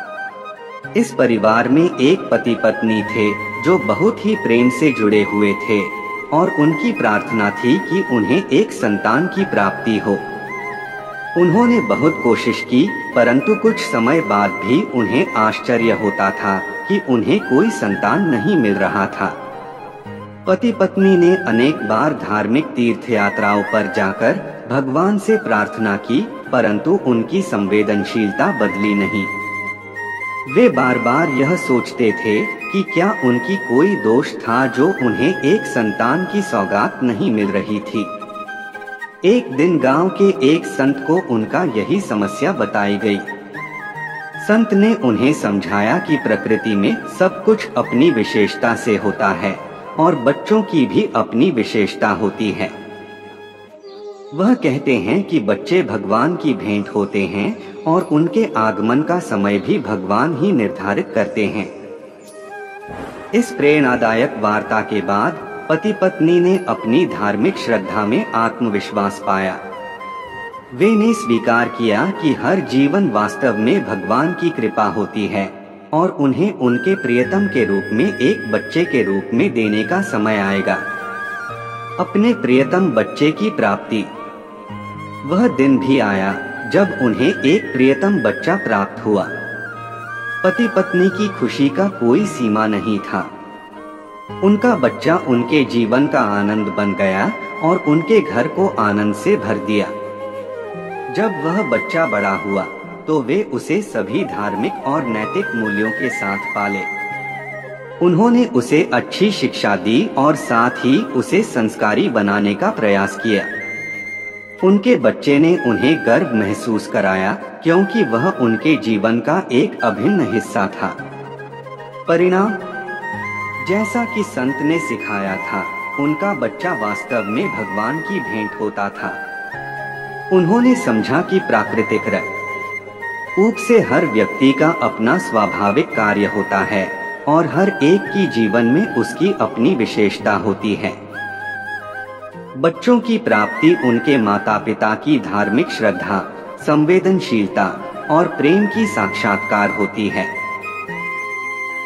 इस परिवार में एक पति पत्नी थे जो बहुत ही प्रेम से जुड़े हुए थे और उनकी प्रार्थना थी कि उन्हें एक संतान की प्राप्ति हो। उन्होंने बहुत कोशिश की, परंतु कुछ समय बाद भी उन्हें आश्चर्य होता था कि उन्हें कोई संतान नहीं मिल रहा था। पति पत्नी ने अनेक बार धार्मिक तीर्थ यात्राओं पर जाकर भगवान से प्रार्थना की, परंतु उनकी संवेदनशीलता बदली नहीं। वे बार बार यह सोचते थे कि क्या उनकी कोई दोष था जो उन्हें एक संतान की सौगात नहीं मिल रही थी। एक दिन गांव के एक संत को उनका यही समस्या बताई गई। संत ने उन्हें समझाया कि प्रकृति में सब कुछ अपनी विशेषता से होता है और बच्चों की भी अपनी विशेषता होती है। वह कहते हैं कि बच्चे भगवान की भेंट होते हैं और उनके आगमन का समय भी भगवान ही निर्धारित करते हैं। इस प्रेरणादायक वार्ता के बाद पति पत्नी ने अपनी धार्मिक श्रद्धा में आत्मविश्वास पाया। वे ने स्वीकार किया कि हर जीवन वास्तव में भगवान की कृपा होती है और उन्हें उनके प्रियतम के रूप में एक बच्चे के रूप में देने का समय आएगा। अपने प्रियतम बच्चे की प्राप्ति। वह दिन भी आया जब उन्हें एक प्रियतम बच्चा प्राप्त हुआ। पति पत्नी की खुशी का कोई सीमा नहीं था। उनका बच्चा उनके जीवन का आनंद बन गया और उनके घर को आनंद से भर दिया। जब वह बच्चा बड़ा हुआ तो वे उसे सभी धार्मिक और नैतिक मूल्यों के साथ पाले। उन्होंने उसे अच्छी शिक्षा दी और साथ ही उसे संस्कारी बनाने का प्रयास किया। उनके बच्चे ने उन्हें गर्व महसूस कराया क्योंकि वह उनके जीवन का एक अभिन्न हिस्सा था। परिणाम, जैसा कि संत ने सिखाया था, उनका बच्चा वास्तव में भगवान की भेंट होता था। उन्होंने समझा कि प्राकृतिक रूप से हर व्यक्ति का अपना स्वाभाविक कार्य होता है और हर एक की जीवन में उसकी अपनी विशेषता होती है। बच्चों की प्राप्ति उनके माता पिता की धार्मिक श्रद्धा, संवेदनशीलता और प्रेम की साक्षात्कार होती है।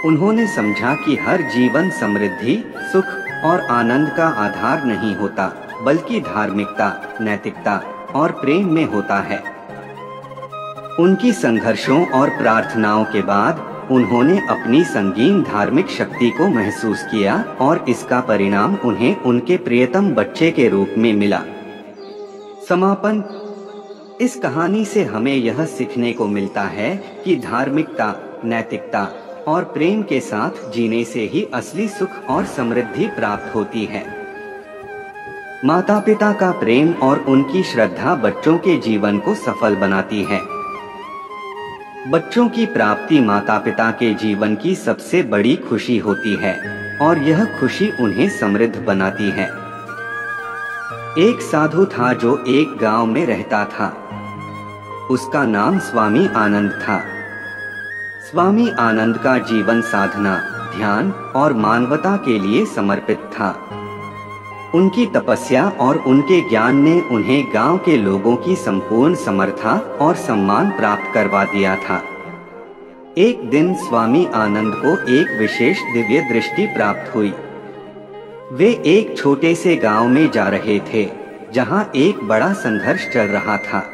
उन्होंने समझा कि हर जीवन समृद्धि, सुख और आनंद का आधार नहीं होता, बल्कि धार्मिकता, नैतिकता और प्रेम में होता है। उनकी संघर्षों और प्रार्थनाओं के बाद उन्होंने अपनी संगीन धार्मिक शक्ति को महसूस किया और इसका परिणाम उन्हें उनके प्रियतम बच्चे के रूप में मिला। समापन। इस कहानी से हमें यह सीखने को मिलता है कि धार्मिकता, नैतिकता और प्रेम के साथ जीने से ही असली सुख और समृद्धि प्राप्त होती है। माता पिता का प्रेम और उनकी श्रद्धा बच्चों के जीवन को सफल बनाती है। बच्चों की प्राप्ति माता पिता के जीवन की सबसे बड़ी खुशी होती है और यह खुशी उन्हें समृद्ध बनाती है। एक साधु था जो एक गांव में रहता था। उसका नाम स्वामी आनंद था। स्वामी आनंद का जीवन साधना, ध्यान और मानवता के लिए समर्पित था। उनकी तपस्या और उनके ज्ञान ने उन्हें गांव के लोगों की संपूर्ण समर्था और सम्मान प्राप्त करवा दिया था। एक दिन स्वामी आनंद को एक विशेष दिव्य दृष्टि प्राप्त हुई। वे एक छोटे से गांव में जा रहे थे जहां एक बड़ा संघर्ष चल रहा था।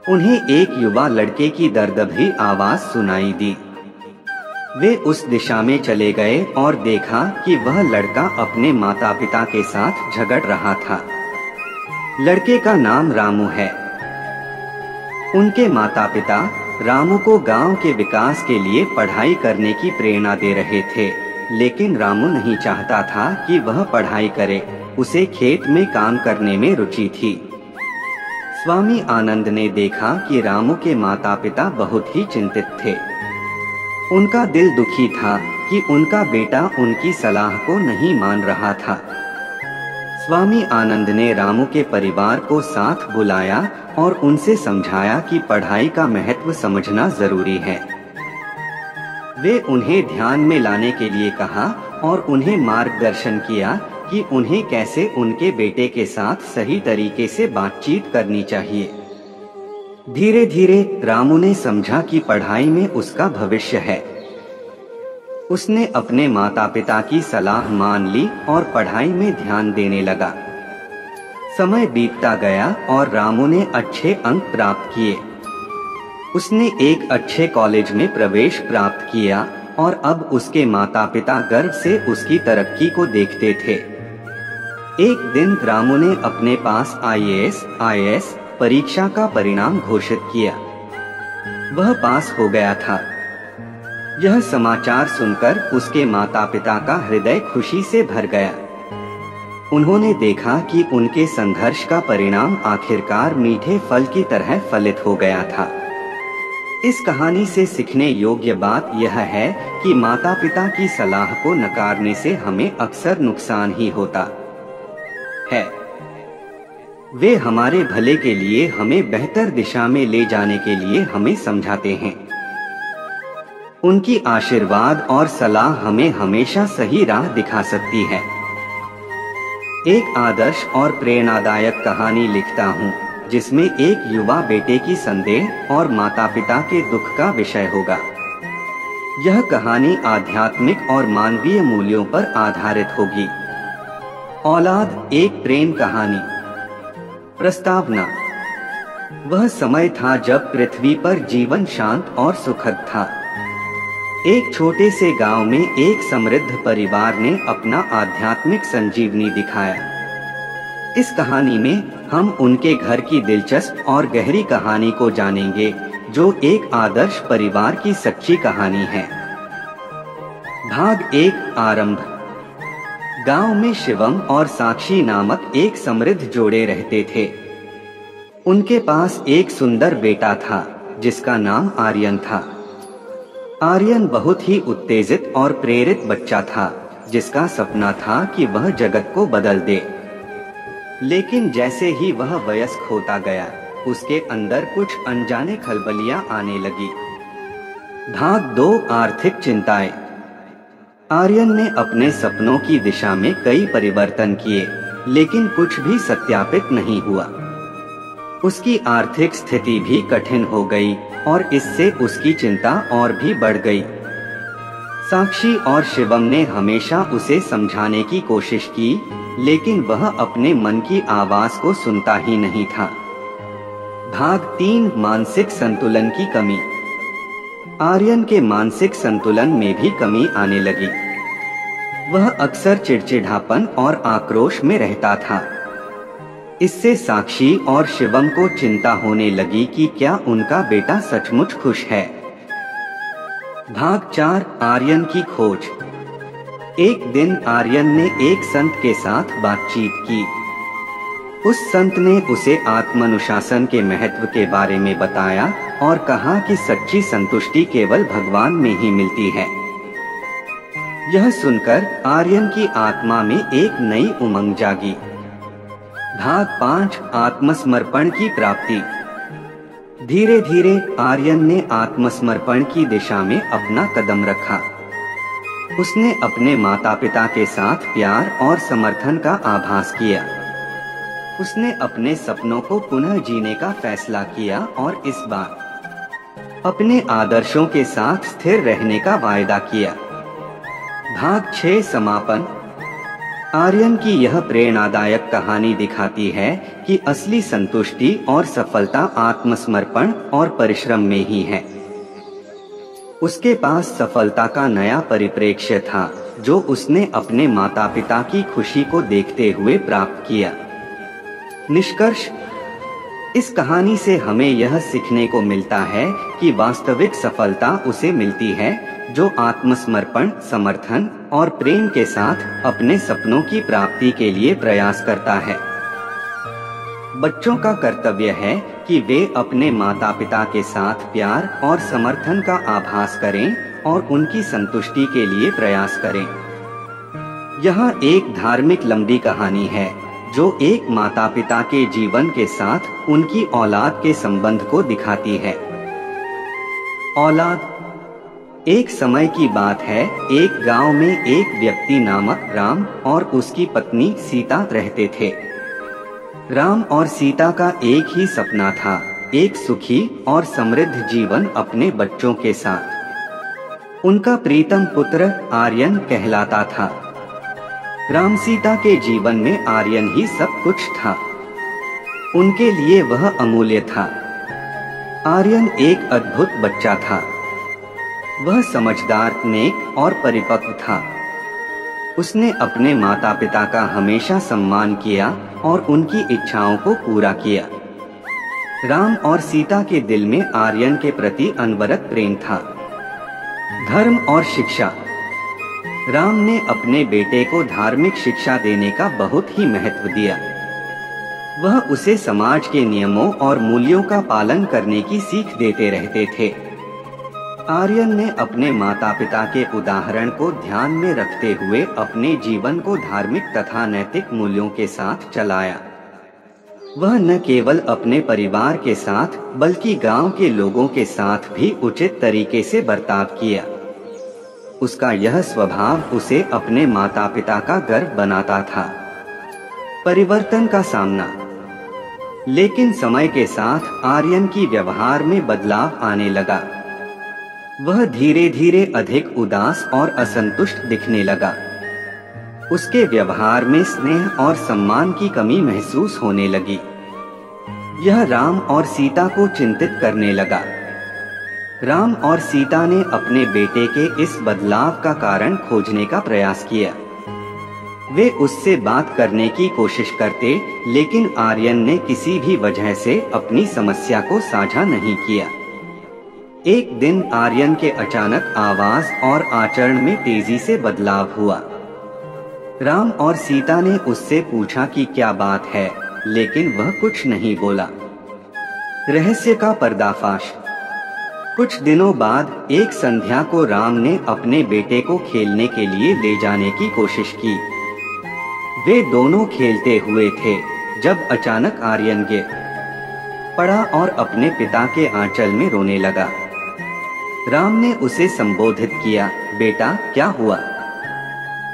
उन्हें एक युवा लड़के की दर्दभरी आवाज सुनाई दी। वे उस दिशा में चले गए और देखा कि वह लड़का अपने माता पिता के साथ झगड़ रहा था। लड़के का नाम रामू है। उनके माता पिता रामू को गांव के विकास के लिए पढ़ाई करने की प्रेरणा दे रहे थे, लेकिन रामू नहीं चाहता था कि वह पढ़ाई करे। उसे खेत में काम करने में रुचि थी। स्वामी आनंद ने देखा कि रामू के माता पिता बहुत ही चिंतित थे। उनका दिल दुखी था कि उनका बेटा उनकी सलाह को नहीं मान रहा था। स्वामी आनंद ने रामू के परिवार को साथ बुलाया और उनसे समझाया कि पढ़ाई का महत्व समझना जरूरी है। वे उन्हें ध्यान में लाने के लिए कहा और उन्हें मार्गदर्शन किया कि उन्हें कैसे उनके बेटे के साथ सही तरीके से बातचीत करनी चाहिए। धीरे धीरे रामू ने समझा कि पढ़ाई में उसका भविष्य है। उसने अपने माता पिता की सलाह मान ली और पढ़ाई में ध्यान देने लगा। समय बीतता गया और रामू ने अच्छे अंक प्राप्त किए। उसने एक अच्छे कॉलेज में प्रवेश प्राप्त किया और अब उसके माता पिता गर्व से उसकी तरक्की को देखते थे। एक दिन रामू ने अपने पास IAS परीक्षा का परिणाम घोषित किया। वह पास हो गया था। यह समाचार सुनकर उसके माता पिता का हृदय खुशी से भर गया। उन्होंने देखा कि उनके संघर्ष का परिणाम आखिरकार मीठे फल की तरह फलित हो गया था। इस कहानी से सीखने योग्य बात यह है कि माता पिता की सलाह को नकारने से हमें अक्सर नुकसान ही होता है। वे हमारे भले के लिए, हमें बेहतर दिशा में ले जाने के लिए हमें समझाते हैं। उनकी आशीर्वाद और सलाह हमें हमेशा सही राह दिखा सकती है। एक आदर्श और प्रेरणादायक कहानी लिखता हूँ जिसमें एक युवा बेटे की संदेह और माता पिता के दुख का विषय होगा। यह कहानी आध्यात्मिक और मानवीय मूल्यों पर आधारित होगी। औलाद, एक प्रेम कहानी। प्रस्तावना। वह समय था जब पृथ्वी पर जीवन शांत और सुखद था। एक छोटे से गांव में एक समृद्ध परिवार ने अपना आध्यात्मिक संजीवनी दिखाया। इस कहानी में हम उनके घर की दिलचस्प और गहरी कहानी को जानेंगे, जो एक आदर्श परिवार की सच्ची कहानी है। भाग 1, आरंभ। गांव में शिवम और साक्षी नामक एक समृद्ध जोड़े रहते थे। उनके पास एक सुंदर बेटा था जिसका नाम आर्यन था। आर्यन बहुत ही उत्तेजित और प्रेरित बच्चा था जिसका सपना था कि वह जगत को बदल दे। लेकिन जैसे ही वह वयस्क होता गया, उसके अंदर कुछ अनजाने खलबलियां आने लगी। भाग 2, आर्थिक चिंताएं। आर्यन ने अपने सपनों की दिशा में कई परिवर्तन किए, लेकिन कुछ भी सत्यापित नहीं हुआ। उसकी आर्थिक स्थिति भी कठिन हो गई और इससे उसकी चिंता और भी बढ़ गई। साक्षी और शिवम ने हमेशा उसे समझाने की कोशिश की, लेकिन वह अपने मन की आवाज को सुनता ही नहीं था। भाग 3, मानसिक संतुलन की कमी। आर्यन के मानसिक संतुलन में भी कमी आने लगी। वह अक्सर चिड़चिड़ापन और आक्रोश में रहता था। इससे साक्षी और शिवम को चिंता होने लगी कि क्या उनका बेटा सचमुच खुश है। भाग 4, आर्यन की खोज। एक दिन आर्यन ने एक संत के साथ बातचीत की। उस संत ने उसे आत्मानुशासन के महत्व के बारे में बताया और कहा कि सच्ची संतुष्टि केवल भगवान में ही मिलती है। यह सुनकर आर्यन की आत्मा में एक नई उमंग जागी। भाग 5, आत्मसमर्पण की प्राप्ति। धीरे धीरे आर्यन ने आत्मसमर्पण की दिशा में अपना कदम रखा। उसने अपने माता पिता के साथ प्यार और समर्थन का आभास किया। उसने अपने सपनों को पुनः जीने का फैसला किया और इस बार अपने आदर्शों के साथ स्थिर रहने का वायदा किया। भाग 6, समापन। आर्यन की यह प्रेरणादायक कहानी दिखाती है कि असली संतुष्टि और सफलता आत्मसमर्पण और परिश्रम में ही है। उसके पास सफलता का नया परिप्रेक्ष्य था, जो उसने अपने माता पिता की खुशी को देखते हुए प्राप्त किया। निष्कर्ष। इस कहानी से हमें यह सीखने को मिलता है कि वास्तविक सफलता उसे मिलती है जो आत्मसमर्पण, समर्थन और प्रेम के साथ अपने सपनों की प्राप्ति के लिए प्रयास करता है। बच्चों का कर्तव्य है कि वे अपने माता पिता के साथ प्यार और समर्थन का आभास करें और उनकी संतुष्टि के लिए प्रयास करें। यह एक धार्मिक लंबी कहानी है जो एक माता पिता के जीवन के साथ उनकी औलाद के संबंध को दिखाती है। औलाद। एक समय की बात है, एक गांव में एक व्यक्ति नामक राम और उसकी पत्नी सीता रहते थे। राम और सीता का एक ही सपना था, एक सुखी और समृद्ध जीवन अपने बच्चों के साथ। उनका प्रीतम पुत्र आर्यन कहलाता था। राम सीता के जीवन में आर्यन ही सब कुछ था। उनके लिए वह अमूल्य था। आर्यन एक अद्भुत बच्चा था। वह समझदार, नेक और परिपक्व था। उसने अपने माता पिता का हमेशा सम्मान किया और उनकी इच्छाओं को पूरा किया। राम और सीता के दिल में आर्यन के प्रति अनवरत प्रेम था। धर्म और शिक्षा। राम ने अपने बेटे को धार्मिक शिक्षा देने का बहुत ही महत्व दिया। वह उसे समाज के नियमों और मूल्यों का पालन करने की सीख देते रहते थे। आर्यन ने अपने माता पिता के उदाहरण को ध्यान में रखते हुए अपने जीवन को धार्मिक तथा नैतिक मूल्यों के साथ चलाया। वह न केवल अपने परिवार के साथ बल्कि गांव के लोगों के साथ भी उचित तरीके से बर्ताव किया। उसका यह स्वभाव उसे अपने माता पिता का गर्व बनाता था। परिवर्तन का सामना। लेकिन समय के साथ आर्यन की व्यवहार में बदलाव आने लगा। वह धीरे धीरे अधिक उदास और असंतुष्ट दिखने लगा। उसके व्यवहार में स्नेह और सम्मान की कमी महसूस होने लगी। यह राम और सीता को चिंतित करने लगा। राम और सीता ने अपने बेटे के इस बदलाव का कारण खोजने का प्रयास किया। वे उससे बात करने की कोशिश करते, लेकिन आर्यन ने किसी भी वजह से अपनी समस्या को साझा नहीं किया। एक दिन आर्यन के अचानक आवाज और आचरण में तेजी से बदलाव हुआ। राम और सीता ने उससे पूछा कि क्या बात है, लेकिन वह कुछ नहीं बोला। रहस्य का पर्दाफाश। कुछ दिनों बाद एक संध्या को राम ने अपने बेटे को खेलने के लिए ले जाने की कोशिश की। वे दोनों खेलते हुए थे जब अचानक आर्यन गिर पड़ा और अपने पिता के आंचल में रोने लगा। राम ने उसे संबोधित किया, बेटा क्या हुआ?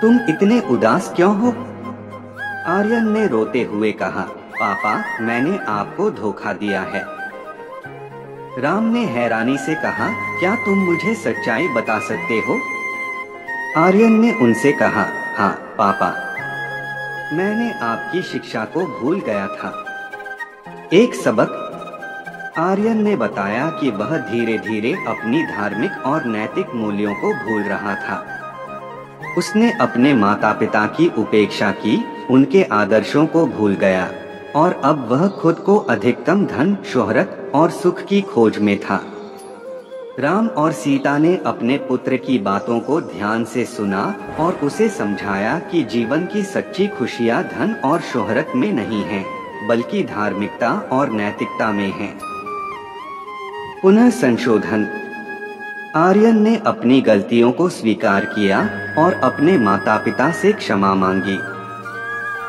तुम इतने उदास क्यों हो? आर्यन ने रोते हुए कहा, पापा मैंने आपको धोखा दिया है। राम ने हैरानी से कहा, क्या तुम मुझे सच्चाई बता सकते हो? आर्यन ने उनसे कहा, हाँ पापा, मैंने आपकी शिक्षा को भूल गया था। एक सबक। आर्यन ने बताया कि वह धीरे धीरे अपनी धार्मिक और नैतिक मूल्यों को भूल रहा था। उसने अपने माता पिता की उपेक्षा की, उनके आदर्शों को भूल गया और अब वह खुद को अधिकतम धन, शोहरत और सुख की खोज में था। राम और सीता ने अपने पुत्र की बातों को ध्यान से सुना और उसे समझाया कि जीवन की सच्ची खुशियां धन और शोहरत में नहीं है, बल्कि धार्मिकता और नैतिकता में है। पुनः संशोधन। आर्यन ने अपनी गलतियों को स्वीकार किया और अपने माता पिता से क्षमा मांगी।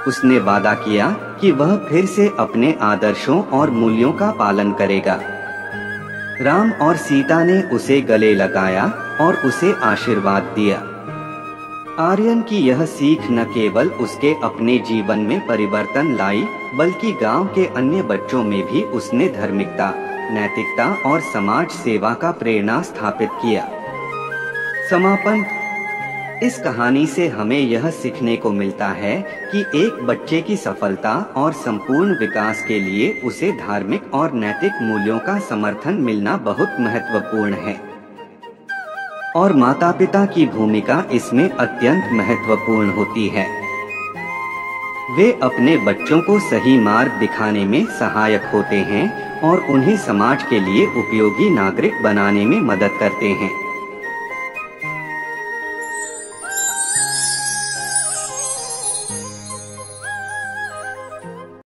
उसने वादा किया कि वह फिर से अपने आदर्शों और मूल्यों का पालन करेगा। राम और सीता ने उसे गले लगाया और उसे आशीर्वाद दिया। आर्यन की यह सीख न केवल उसके अपने जीवन में परिवर्तन लाई, बल्कि गांव के अन्य बच्चों में भी उसने धार्मिकता, नैतिकता और समाज सेवा का प्रेरणा स्थापित किया। समापन। इस कहानी से हमें यह सीखने को मिलता है कि एक बच्चे की सफलता और संपूर्ण विकास के लिए उसे धार्मिक और नैतिक मूल्यों का समर्थन मिलना बहुत महत्वपूर्ण है और माता-पिता की भूमिका इसमें अत्यंत महत्वपूर्ण होती है। वे अपने बच्चों को सही मार्ग दिखाने में सहायक होते हैं और उन्हें समाज के लिए उपयोगी नागरिक बनाने में मदद करते हैं।